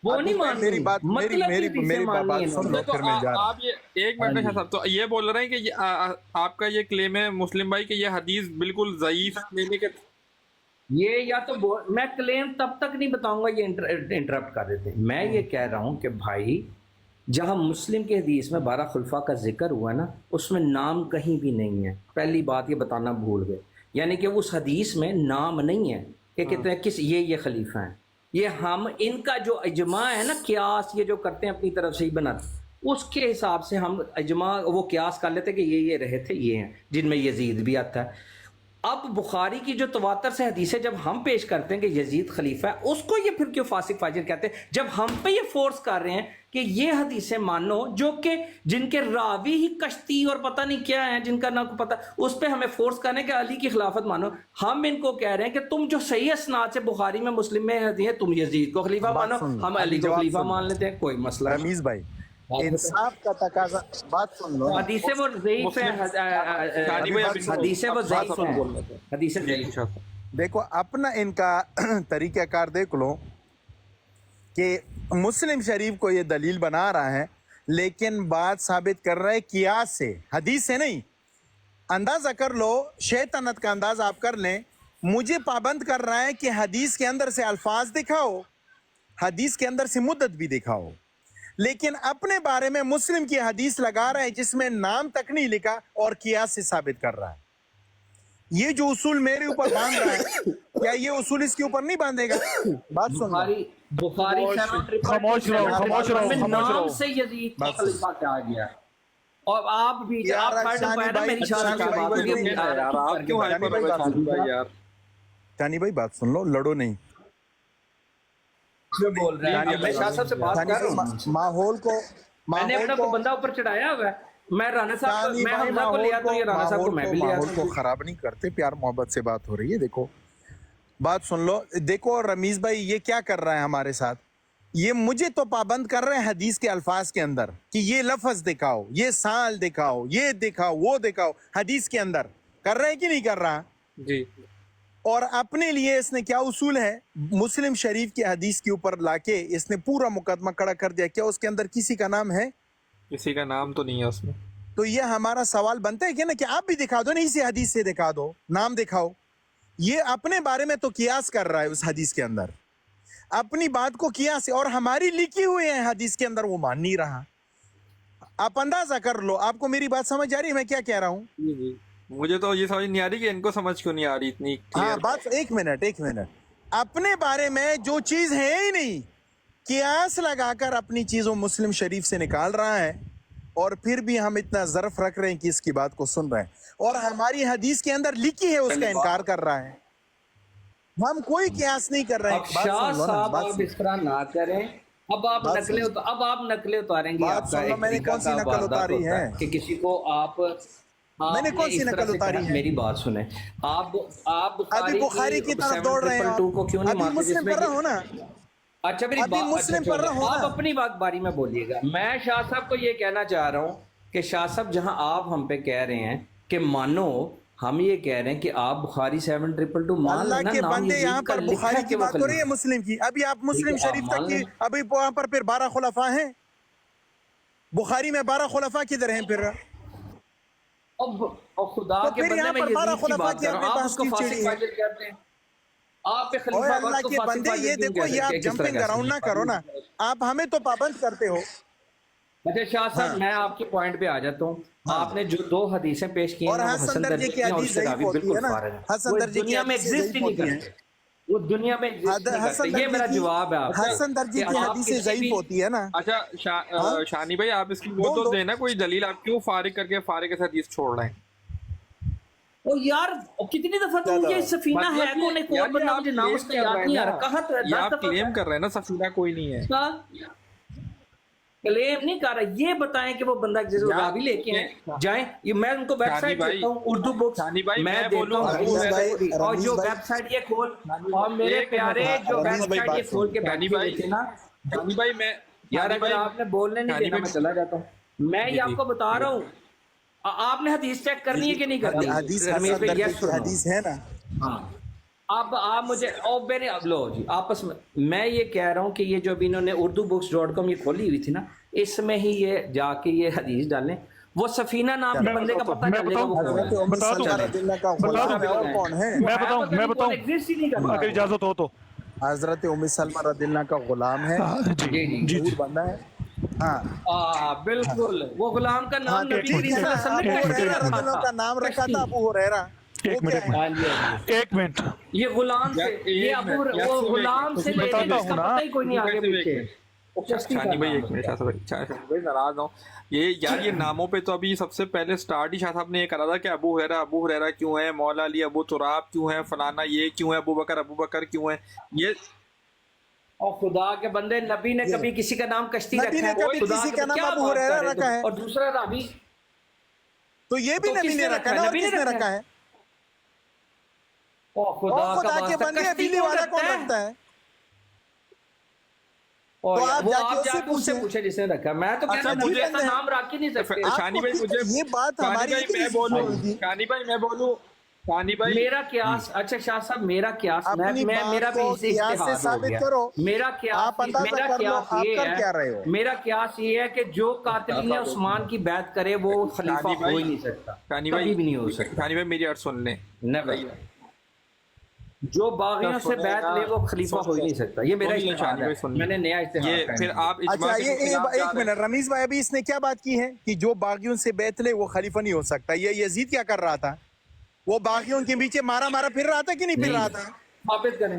वो नहीं माननी। मेरी बात सुन लो, तो फिर मैं जा रहा हूं। आप ये एक मिनट में शाह साहब, तो ये बोल रहे हैं कि ये आपका ये क्लेम है मुस्लिम भाई कि ये हदीस बिल्कुल ज़ईफ लेने के। ये या तो मैं क्लेम तब तक नहीं बताऊंगा, ये इंटरप्ट कर देते हैं। मैं ये कह रहा हूं कि भाई, जहां मुस्लिम के हदीस में 12 खुलफा का जिक्र हुआ ना, उसमें नाम कहीं भी नहीं है। पहली बात ये बताना भूल गए, यानी कि उस हदीस में नाम नहीं है कि कितने किस ये खलीफा हैं। ये हम इनका जो इजमा है ना, क्यास ये जो करते हैं अपनी तरफ से ही बनाते, उसके हिसाब से हम इजमा वो क्यास कर लेते कि ये रहे थे, ये हैं जिनमें यजीद भी आता है। अब बुखारी की जो तवातर से हदीसें जब हम पेश करते हैं कि यजीद खलीफा है, उसको ये फिर क्यों फासिक फाजिर कहते हैं? जब हम पे ये फोर्स कर रहे हैं कि ये हदीसें मानो जो कि जिनके रावी ही कश्ती और पता नहीं क्या है, जिनका ना को पता, उस पे हमें फोर्स करने के अली की खिलाफत मानो। हम इनको कह रहे हैं कि तुम जो सही असनाद से बुखारी में मुस्लिम में हदीस है, तुम यजीद को खलीफा मानो, हम अली को खलीफा मान लेते हैं, कोई मसला नहीं। रमीज भाई, इंसाफ का तकाजा, बात सुन लो। हदीसें वो ज़ईफ़ हैं, हदीसें वो ज़ईफ़ हैं, हदीसें ज़ईफ़ हैं। देखो, अपना इनका तरीक़ाकार देख लो कि मुस्लिम शरीफ को ये दलील बना रहा है, लेकिन बात साबित कर रहा है कियास से, हदीस से नहीं। अंदाज़ा कर लो, शैतानत का अंदाज आप कर लें। मुझे पाबंद कर रहा है कि हदीस के अंदर से अल्फाज दिखाओ, हदीस के अंदर से मुद्दत भी दिखाओ, लेकिन अपने बारे में मुस्लिम की हदीस लगा रहा है जिसमें नाम तक नहीं लिखा और कियास से साबित कर रहा है। ये जो उसूल मेरे ऊपर बांध रहा है, क्या ये उसूल इसके ऊपर नहीं बांधेगा? बात सुन लो। बुखारी खामोश रहो। नाम से यजीद का खलीफा कहा गया। और आप भी यार, आप थर्ड शानी अंपायर है, मेरी भाई, शादी की बात होगी अपनी यार आप क्यों हाइपर हो गए शादी भाई यार? शानी भाई बात सुन लो, लड़ो नहीं। जो बोल रहे हैं, मैं शाह साहब से बात कर रहा हूं। माहौल को, मैंने अपना को बंदा ऊपर चढ़ाया हुआ है। मैं राणा साहब, मैं हमजा को लिया, तो ये राणा साहब को मैं भी लिया। माहौल को खराब नहीं करते, प्यार मोहब्बत से बात हो रही है। देखो, बात सुन लो। देखो रमीज भाई, ये क्या कर रहा है हमारे साथ? ये मुझे तो पाबंद कर रहे हैं हदीस के अल्फाज के अंदर कि ये लफ्ज दिखाओ, ये साल दिखाओ, ये दिखाओ, वो दिखाओ। हदीस के अंदर कर रहा है कि नहीं कर रहा? जी। और अपने लिए इसने क्या उसूल है, मुस्लिम शरीफ की हदीस के ऊपर लाके इसने पूरा मुकदमा खड़ा कर दिया। क्या उसके अंदर किसी का नाम है? किसी का नाम तो नहीं है उसमें। तो ये हमारा सवाल बनता है कि ना, कि आप भी दिखा दो ना, इसी हदीस से दिखा दो, नाम दिखाओ। ये अपने बारे में तो कियास कर रहा है उस हदीस के अंदर, अपनी बात को कियास, और हमारी लिखी हुई है हदीस के अंदर वो मान नहीं रहा। आप अंदाजा कर लो। आपको मेरी बात समझ आ रही है मैं क्या कह रहा हूँ? जी। मुझे तो ये समझ नहीं आ रही कि इनको समझ क्यों नहीं आ रही इतनी हाँ, clear। बात एक मिनट। अपने बारे में जो चीज है ही नहीं, कियास लगाकर अपनी चीजों मुस्लिम शरीफ से निकाल रहा है, और फिर भी हम इतना ज़र्फ रख रहे हैं कि इसकी बात को सुन रहे हैं, और हमारी हदीस के अंदर लिखी है उसका इनकार कर रहा है। हम कोई कियास नहीं कर रहे हैं। अब शाह साहब आप इस तरह ना करें। अब आप नकलें उतारेंगे। बात सुन लो, मैंने कौन सी नकल उतारी है कि किसी को मैंने कौन सी नकल उतारी है? मेरी बात सुने। आप अभी बुखारी की तरफ दौड़ रहे हैं, को क्यों नहीं अभी मानते? मुस्लिम पढ़ रहा हो ना, अच्छा मेरी अभी मुस्लिम पढ़ रहा हो आप ना। अपनी बारी में बोलिएगा। मैं शाह साहब को ये कहना चाह रहा हूँ कि शाह साहब जहां आप हम पे कह रहे हैं कि मानो, हम ये कह रहे हैं कि आप बुखारी 7222 मान अल्लाह लेना। के नाम बंदे यजीद यहाँ का पर लिखा बुखारी है की कि वो बात हो रही है खलीफा। मुस्लिम की। अभी आप मुस्लिम ठीक है, शरीफ आप तक मान की, लें। अभी वहां पर फिर 12 खुलफा हैं। बुखारी में 12 खुलफा किधर हैं फिर? और खुदा तो के फिर बंदे यहाँ में पर 12 यजीद की खुलफा बात की कर रहा आपने हूं, आप बहस उसको की फासिक चिड़ी है। फाजिल कहते हैं। आप पे ओए खलीफा अल्लाह को के फासिक बंदे, फाजिल ये क्यों देखो, कह ये आप सकते हैं? किस तरह जंपिंग कह अराउंड ना सकते हैं? करो ना, आप हमें तो पाबंद करते हो। अच्छा शाह साहब, मैं आपके पॉइंट पे आ जाता हूँ। आपने जो 2 हदीसें पेश की हैं और ना, वो हसन दर्जे की हैं, हदीस उससे ज़ईफ रावी होती बिल्कुल है ना, फारिग हैं। हसन वो दर्जे की दुनिया में हदीसें एग्जिस्ट ही ज़ईफ नहीं होती हैं। करते। वो दुनिया में एग्जिस्ट नहीं हसन करते। ये मेरा दर्जे की, जवाब है आपका। हसन दर्जे कि की आप हदीसें किसी ज़ईफ भी होती है ना। अच्छा हाँ? शानी भाई, आप इसकी वो बोल तो दो। देना कोई दलील, आप क्यों फारिग करके फारिग के हदीस छोड़ रहे हैं? ओ यार, कितनी दफा तो मुझे सफीना है मतलब कौन, एक और यार, ये बंदा आप मुझे नाम claim उसका कर याद रहे नहीं हैं आ रहा। ना। कहा तो है, ये 10 आप दफा क्लेम कर रहे हैं ना सफीना कोई नहीं है। क्लेम नहीं कर रहा। ये बताएं कि वो बंदा जिस यार, रावी लेके हैं जाएं। ये मैं उनको वेबसाइट भाई, देता हूँ, उर्दू बुक्स शानी भाई, मैं मैं देता बोलूं, हूँ। रमीज भाई, और जो रमीज भाई, वेबसाइट ये खोल, और मेरे एक प्यारे मिनट, जो रमीज भाई वेबसाइट ये बात खोल के शानी बैठे भाई, हुए थे ना शानी भाई, मैं यार, शानी अगर भाई, आपने बोलने नहीं शानी देना, भाई, मैं चला जाता हूँ। मैं ये आपको बता रहा हूँ, आपने हदीस चेक करनी है कि नहीं करनी? हदीस रमेश हसन भाई, दर्जे yes की or no? हदीस है ना। हाँ, अब आप मुझे और मेरे, अब लो जी आपस में, मैं ये कह रहा हूँ कि ये जो अभी इन्होंने urdu-books.com ये खोली हुई थी ना, इसमें ही ये जाके ये हदीस डालें। वो सफीना नाम के बंदे का पता मैं चल जाएगा। वो बताऊं? कौन है। हजरत उम्मे बता दूं? सलमा रज़ियल्लाहु का गुलाम है, और कौन है? मैं बताऊं एग्जिस्ट ही नहीं करता। अगर इजाजत हो तो। हजरत उम्मे सलमा रज़ियल्लाहु का गुलाम है, जी दूर बंदा है। हाँ बिल्कुल, वो गुलाम का नाम नबी ठीक करीम है ना, सल्लल्लाहु अलैहि अबू वसल्लम हुरैरा रज़ियल्लाहु का नाम रखा था अबू हुरैरा। एक वो क्या मिनट, है? हाँ जी, हाँ जी। एक मिनट ये गुलाम से, ये अबू, वो गुलाम से लेके बताता इसका हूँ ना। पता ही कोई नहीं आगे पीछे। शानी भाई, एक मिनट, शानी भाई नाराज हूँ। ये यार, ये नामों पे तो अभी सबसे पहले स्टार्ट ही शाह साहब ने ये करा था कि अबू हुरैरा क्यों है, मौला अली अबू तुराब क्यों है, फलाना ये क्यों है, अबू बकर क्यों है। ये और खुदा के बंदे, नबी ने कभी किसी का नाम कश्ती नबी रखा ने है? कभी खुदा किसी के का बंदे, नाम क्या अबू बात हुरैरा कर रहे रखा तुम? है? और दूसरा रावी तो ये भी तो नबी ने किसने रखा है रखा ना, है? और नबी ने किसने रखा रखा है? और खुदा और खुदा का के वास्ता, बंदे कश्ती बिजली कौन वाला कौन रखता है? रखता है? और तो आप वो जाके आप उससे जाके उससे पूछें। पूछे जिसने रखा है। मैं तो अच्छा, कहता हूं, मुझे ऐसा नाम रख ही नहीं सकते। शानी भाई, आपको मुझे ये बात शानी हमारी भाई, इतनी मैं बोलूं, हुई थी। शानी भाई, मैं बोलूं, शानी भाई, मेरा क्यास, अच्छा शाह साहब, मेरा क्यास, अपनी मैं बात मेरा भी को इसे क्यास से इज्तिहाद हो साबित गया। करो। मेरा आप क्यास, अंदाजा मेरा कर लो, क्यास आप ये कर क्या रहे है, हो? मेरा क्यास ये है कि जो कातिल उस्मान की बैत करे वो खलीफा शानी हो भाई, ही नहीं सकता, शानी कभी भाई, भी नहीं हो सकता। शानी भाई, मेरी अर्ज सुन ले। नेवर। जो बागियों से बैत ले वो खलीफा हो ही नहीं सकता। ये मेरा सुन ले, इज्तिहाद शानी भाई, है। सुन ले। मैंने नया इज्तिहाद ये कायम फिर किया। आप इज्मा अच्छा, के ये खिलाफ जा एक रहे मिनट, रमीज भाई, अभी इसने क्या बात की है कि जो बागियों से बैत ले वो खलीफा नहीं हो सकता? ये यजीद क्या कर रहा था? वो बागियों के पीछे मारा फिर रहा था कि नहीं फिर रहा था? साबित करें।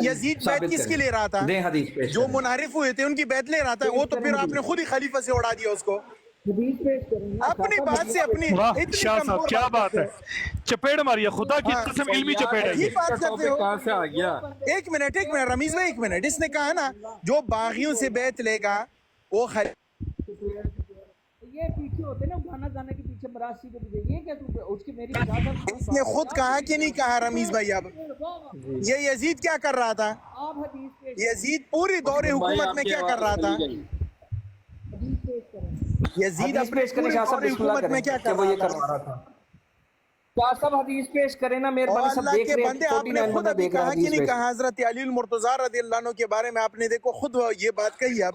यजीद बैत किसकी ले रहा था? दें हदीस पेश जो करें। मुनारिफ हुए थे उनकी बैत ले रहा था। वो तो फिर आपने खुद ही खलीफा से उड़ा दिया उसको। हदीस पेश करें। अपनी बात से अपनी वाह इतनी शाह साहब, कमजोर क्या बात है। चपेड़ मारिए, खुदा की हाँ, कसम इल्मी चपेड़ है ये ये। बात करते हो। कहाँ से आ गया? एक मिनट रमीज भाई, एक मिनट। इसने कहा ना जो बागियों से बैत लेगा वो ये पीछे होते ना, गाना गाने के पीछे मरासी के पीछे, ये क्या तू उसकी मेरी इजाजत? इसने खुद कहा कि नहीं कहा रमीज भाई? अब ये यजीद क्या कर रहा था? आप हदीस पेश यजीद पूरी दौरे हुकूमत में क्या कर रहा था? यजीद हदीस अपने पेश करें। पूरे शाह साहब दौरे बिस्मिल्लाह हुकूमत में क्या करें कि कर वो ये रहा करवा था? रहा था। शाह साहब हदीस पेश करें ना, और मेहरबानी सब अल्लाह देख के रहे हैं। बंदे, आपने 49 खुद में अभी देख रहा कहा कि हदीस नहीं पेश। कहा? हजरत अली मुर्तजा रज़ियल्लाहु अन्हु के बारे में आपने देखो खुद ये बात कही। अब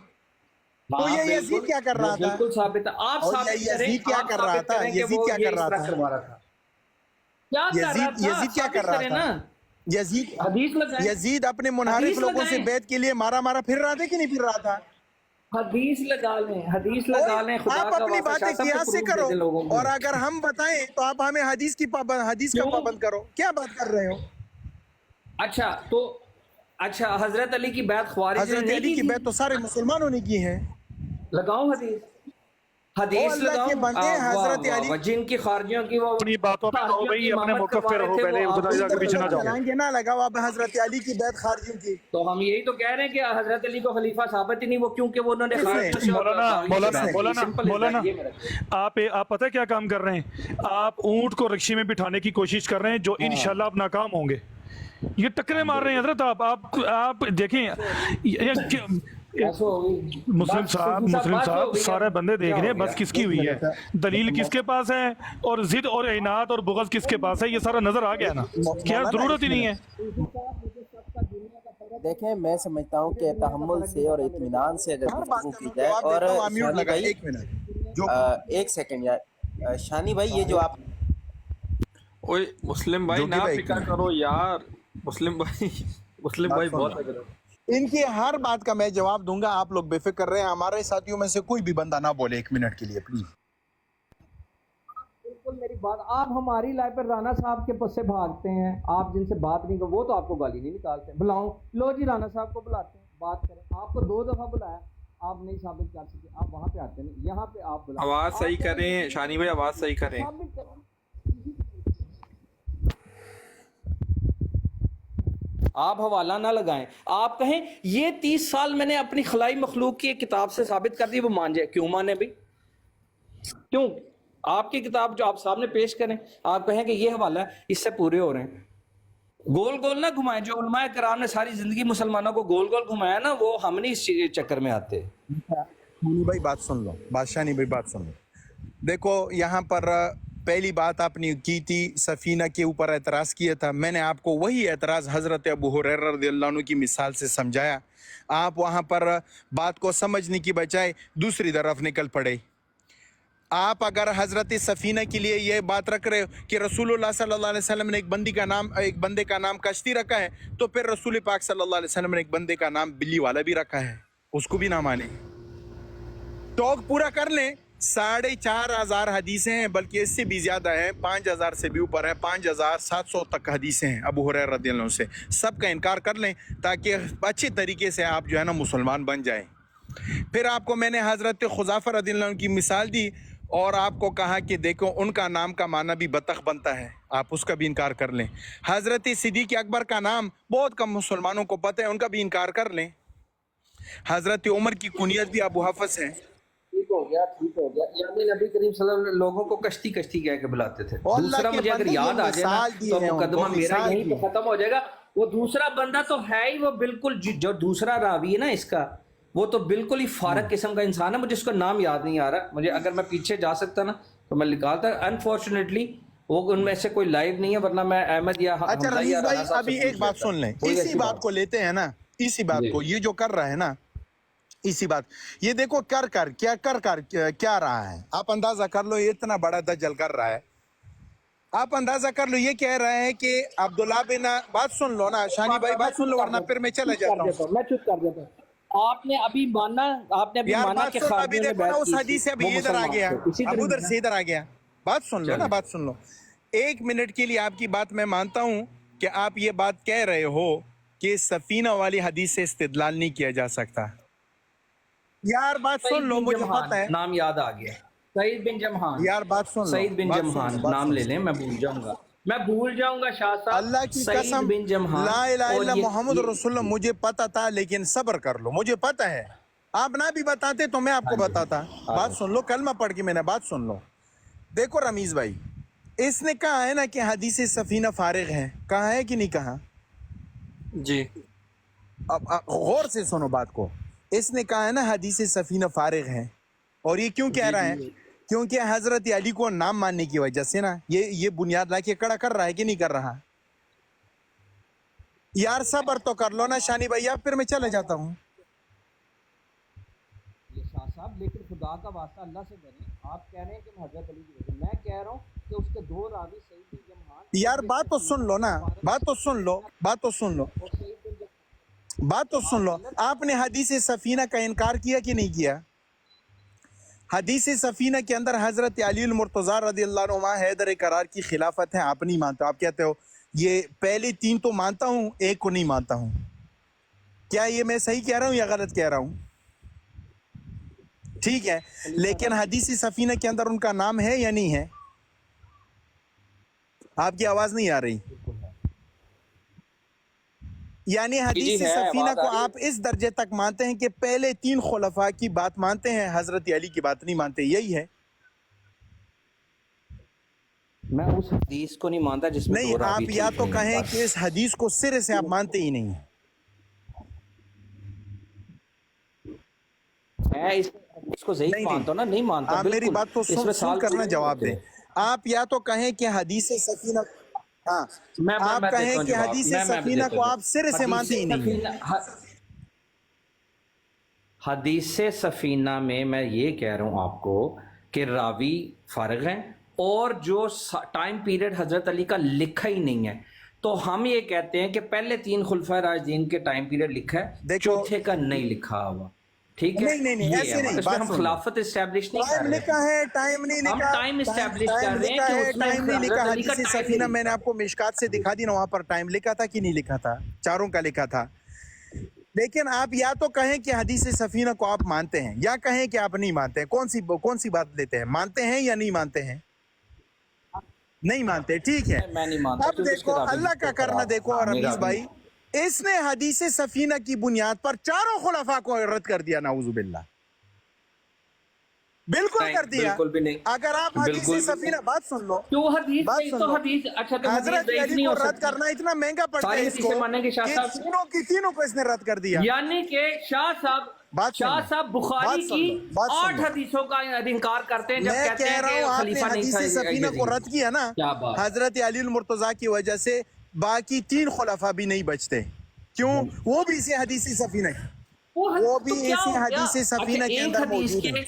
तो हाँ, ये बिल्कुल, यजीद क्या कर रहा था? बिल्कुल साबित है। आप और साबित ये करें, यजीद क्या आप कर रहा साबित था? करें कि यजीद वो क्या ये कर इस रहा तरह था? करवा रहा था। क्या कर रहा यजीद क्या साबित कर रहा करें था? ना। यजीद हदीस लगाएं। यजीद अपने मुनारिफ हदीस लोगों से लगाएं। बैत के लिए मारा फिर रहा था कि नहीं फिर रहा था? हदीस लगा लें, हदीस लगा लें। खुदा आप का अपनी वास्ता, बातें शाह साहब कियास को से proof करो, दे दें लोगों को। और अगर हम बताएं तो आप हमें हदीस का क्यों? पाबंद करो। क्या बात कर रहे हो? अच्छा तो अच्छा हजरत अली की बैत ख्वारिज ने हजरत नहीं अली की की थी? बैत तो सारे मुसलमानों ने की है। लगाओ हदीस, ओ हदीस अल्लाह के लगाओ। बंदे, वाह हजरत वाह अली वाह, जिनकी खारजियों की वो अपनी बातों पे रहो खारजियों भाई, की अपने इमामत मौकफ करवा पे रहे रहो थे, पहले, वो खुदा आपको के पीछे ना जाओ। चलाएंगे ना लगाओ आप हजरत अली की बैत खारजियों की। तो हम यही तो कह रहे हैं कि हजरत अली को खलीफा साबित ही नहीं, वो क्योंकि वो उन्होंने किसने? खारजियों से और मौलाना बागियों से मौलाना बैत की। मौलाना Simple is that, मौलाना ये मेरा आप पता है क्या काम कर रहे हैं? आप ऊंट को रक्शी में बिठाने की कोशिश कर रहे हैं, जो इंशाल्लाह आप नाकाम होंगे। ये टक्करें मार रहे हैं हजरत। आप देखें बस हो गई। मुस्लिम बस साहब बस मुस्लिम हो साहब गई, सारे बंदे देख क्या रहे हो हैं, बस गया? किसकी हुई है, दलील किसके पास है, और जिद और इनात और बुग़्ज़ किसके पास है, ये सारा नजर आ गया ना। क्या जरूरत ही नहीं है। देखें, मैं समझता हूँ कि तहम्मुल से और इत्मीनान से अगर हर बात गुफ्तगू का की मैं जाए। जवाब और देता हूँ, आप म्यूट शानी लगाएं, भाई, एक मिनट जो एक सेकंड यार, शानी भाई ये जो आप ओए मुस्लिम भाई जोगी ना भाई, फिक्र एक करो यार। मुस्लिम भाई मुस्लिम बात भाई सुन बहुत लो। अगर इनकी हर बात का मैं जवाब दूंगा, आप लोग बेफिक्र रहे। हमारे साथियों में से कोई भी बंदा ना बोले एक मिनट के लिए प्लीज। बिल्कुल मेरी बात, आप हमारी लाइफ पर राना साहब के पीछे भागते हैं, आप जिनसे बात नहीं कर, वो तो आपको गाली नहीं निकालते। बुलाओ, लो जी राना साहब को बुलाते हैं, बात करें। आपको 2 दफा बुलाया, आप नहीं साबित कर सके, आप वहां पे आते नहीं, यहाँ पे आप बुलाओ। आवाज आप सही करें, करें, शानी भाई आवाज सही करें। साबित करें। आप हवाला ना लगाएं, आप कहें ये 30 साल मैंने अपनी खलाई मखलूक की एक किताब से साबित कर दी, वो मान जाए। क्यों माने भाई? क्यों? आपकी किताब जो आप सामने पेश करें, आप कहें कि ये हवाला है, इससे पूरे हो रहे हैं। गोल गोल ना घुमाएं, जो उलमाए कराम ने सारी जिंदगी मुसलमानों को गोल गोल घुमाया ना, वो हम नहीं इस चक्कर में आते। शानी भाई बात सुन लो, बादशाह भाई बात सुन लो। देखो यहाँ पर पहली बात आपने की थी, सफीना के ऊपर एतराज़ किया था। मैंने आपको वही एतराज़ हज़रत अबू हुरैरा रज़ियल्लाहु अन्हु की मिसाल से समझाया। आप वहाँ पर बात को समझने की बजाय दूसरी तरफ निकल पड़े। आप अगर हज़रत सफीना के लिए ये बात रख रहे हो कि रसूलुल्लाह सल्लल्लाहु अलैहि वसल्लम ने एक बंदे का नाम कश्ती रखा है, तो फिर रसूल पाक सल्लल्लाहु अलैहि वसल्लम ने एक बंदे का नाम बिल्ली वाला भी रखा है, उसको भी ना माने। टॉक पूरा कर लें। 4,500 हदीसें हैं, बल्कि इससे भी ज्यादा है, 5,000 से भी ऊपर है, 5,700 तक हदीसें हैं अबू हुरैरा रज़ियल्लाहु अन्हु से। सबका इनकार कर लें ताकि अच्छे तरीके से आप जो है ना मुसलमान बन जाएं। फिर आपको मैंने हज़रत खुज़ाफा रज़ियल्लाहु अन्हु की मिसाल दी और आपको कहा कि देखो उनका नाम का माना भी बतख बनता है, आप उसका भी इनकार कर लें। हज़रत सिद्दीक़ अकबर का नाम बहुत कम मुसलमानों को पता है, उनका भी इनकार कर लें। हज़रत उमर की कुनियत भी अबू हफ्स है। ठीक हो गया, ठीक हो गया। यानी नबी करीम सल्लल्लाहु अलैहि वसल्लम लोगों को कश्ती कश्ती कह के बुलाते थे। और अल्लाह दूसरा के मुझे अगर बंदे याद ये आ जाए ना, मिसाल दी तो है मुकदमा उनको, मेरा मिसाल यहीं पे दी। खत्म हो जाएगा। वो दूसरा बंदा तो है ही, वो बिल्कुल जो दूसरा रावी है ना इसका, वो तो बिल्कुल ही फारक किस्म का इंसान है। मुझे उसका नाम याद नहीं आ रहा, मुझे अगर मैं पीछे जा सकता ना तो मैं निकालता। अनफॉर्चुनेटली वो उनमें से कोई लाइव नहीं है, वरना मैं अहमद या अच्छा हमजा रमीज या भाई, राना साहब अभी से एक बात पूछ सुन लें, लेता। कोई इसी ऐसी बात को लेते हैं ना, इसी बात जी। को, ये जो कर रहा है ना, इसी बात, ये देखो क्या रहा है। आप अंदाजा कर लो, ये इतना बड़ा दज्जल कर रहा है। आप अंदाजा कर लो, ये कह रहा है कि अब्दुल्ला बिन, बात सुन लो ना शानी भाई, बात सुन लो वरना फिर मैं चला जाता हूँ। मैं चुप कर देता हूँ। आपने अभी माना, आपने अभी यार माना बात कि सुन, अभी खारजियों ने देखो ना बैत उस की हदीस से थी, अभी वो इधर आ मुसलमान गया, थे। इसी अब तरीके उधर से इधर आ गया। बात सुन लो ना, चलिए। बात सुन लो। 1 मिनट के लिए आपकी बात मैं मानता हूँ कि आप ये बात कह रहे हो कि सफीना वाली हदीस से इस्तिदलाल नहीं किया जा सकता। यार बात सईद सुन लो, बिन मुझे जमहान, पता है। नाम याद आ गया। सईद बिन जमहान, यार बात सुन लो, सईद बिन बात सुन जमहान, लो, बात नाम सुन ले लो। लें, मैं भूल जाऊंगा शाह साहब। अल्लाह की सईद कसम, बिन जमहान ला इलाहा और इल्ला ये मोहम्मद रसूलुल्लाह, मुझे पता था, लेकिन सब्र कर लो, मुझे पता है। आप ना भी बताते तो मैं आपको बताता। बात सुन लो, कलमा पढ़ के मैंने, बात सुन लो। देखो रमीज भाई, इसने कहा है ना कि हदीस सफीना फारिग है, कहा है कि नहीं कहा? जी अब गौर से सुनो बात को। इसने कहा है ना हदीस सफीना फारिग है, और ये क्यों कह रहा है? क्योंकि हजरत अली को नाम मानने की वजह से ना, ये बुनियाद लाके खड़ा कर रहा है कि नहीं कर रहा? यार सब्र तो कर लो ना शानी भैया, फिर मैं चले जाता हूँ। ये शाह साहब, लेकिन खुदा का वास्ता अल्लाह से करें, आप कह रहे हैं कि हजरत अली की वजह, मैं कह रहा हूँ कि उसके 2 रावी सईद बिन जमहान। यार बात तो सुन लो ना, बात तो सुन लो, बात तो सुन लो, और सईद बिन जमहान, बात तो सुन लो। आपने हदीस सफीना का इनकार किया कि नहीं किया? हदीस सफीना के अंदर हजरत अली मुर्तज़ा रज़ियल्लाहु अन्हु हैदर करार की खिलाफत है, आप नहीं मानते। आप कहते हो یہ پہلے 3 تو مانتا ہوں، ایک کو نہیں مانتا ہوں. کیا یہ میں صحیح کہہ رہا ہوں یا غلط کہہ رہا ہوں؟ ٹھیک ہے، لیکن حدیث سفینہ کے اندر ان کا نام ہے یا نہیں ہے؟ آپ کی آواز نہیں آ رہی. یعنی حدیث سفینہ کو آپ اس درجے تک مانتے ہیں کہ پہلے 3 خلفاء کی بات مانتے ہیں، حضرت علی کی بات نہیں مانتے، یہی ہے؟ میں اس حدیث کو نہیں مانتا جس میں نہیں، دو راوی آپ یا ٹھیک تو نہیں کہیں ہیں، بس. کہ اس حدیث کو سرے سے آپ مانتے ہی نہیں ہیں. میں اس حدیث کو ضعیف نہیں مانتا ہوں نا، نہیں مانتا. آپ میری بالکل بات تو اس میں سن سال کر نہ کوئی جواب نہیں دیں. آپ یا تو کہیں کہ حدیث سفینہ، ہاں میں آپ دیتا کہیں ہوں کہ جواب. حدیث میں سفینہ دیتا کو ہوں آپ سرے سے مانتے ہی نہیں ہیں. حدیث سفینہ میں میں یہ کہہ رہا ہوں آپ کو کہ راوی فارغ ہیں، اور جو ٹائم پیریڈ حضرت علی کا لکھا ہی نہیں ہے، تو ہم یہ کہتے ہیں کہ پہلے 3 خلفائے راشدین کے ٹائم پیریڈ لکھا ہے، دیکھو، چوتھے کا نہیں لکھا ہوا. ٹھیک ہے، نہیں یہ ایسے ہے نہیں. اس میں بات ہم سن لو، خلافت اسٹیبلش نہیں کر ٹائم رہے. لکھا ہے، ٹائم نہیں ہم لکھا، ٹائم اسٹیبلش ٹائم کر رہے ہیں لکھا کہ ہے، اس میں ٹائم نہیں حضرت لکھا. علی کا حدیث ٹائم سفینہ نہیں میں نے آپ کو مشکات سے دکھا دی نا، وہاں پر ٹائم لکھا تھا کہ نہیں لکھا تھا؟ چاروں کا لکھا تھا. لیکن آپ یا تو کہیں کہ حدیث سفینہ کو آپ مانتے ہیں، یا کہیں کہ آپ نہیں مانتے ہیں. کون سی بات لیتے ہیں؟ مانتے ہیں یا نہیں مانتے ہیں؟ نہیں مانتے. ٹھیک ہے، میں نہیں مانتا اب کیونکہ اس کے دیکھو راوی اللہ کا بالکل کرنا خراب. دیکھو. ہاں، اور میرا رمیز بھائی، اس نے حدیث سفینہ کی بنیاد پر 4 خلفاء کو رد کر دیا، نعوذ باللہ. بالکل نہیں، کر دیا. بالکل بھی نہیں. اگر آپ حدیث بالکل بھی سفینہ، نہیں. بات سن لو، تو حدیث بات نہیں سن تو لو. حدیث، اچھا تو حدیث حضرت ضعیف علی نہیں کو ہو رد سکتی. کرنا اتنا مہنگا پڑتا ساری ہے اس حدیثیں کو مانیں گے شاہ کہ صاحب. تینوں کو اس نے رد کر دیا. یعنی کہ شاہ بات سن لو، صاحب بخاری بات کی سن لو، بات سن 8 لو. حدیثوں کا انکار کرتے ہیں جب میں کہتے کہہ ہیں رہا کہ ہوں آپ نے خلیفہ نہیں حدیث تھا سفینہ کو یزید. رد کیا نا، کیا بات. حضرت علی المرتضیٰ کی وجہ سے باقی 3 خلفاء بھی نہیں بچتے. کیوں؟ وہ بھی اسی حدیث سفینہ، وہ بھی تو کیا اسی ہو گیا؟ حدیث اچھا، سفینہ کے ایک اندر حدیث موجود کے ہیں.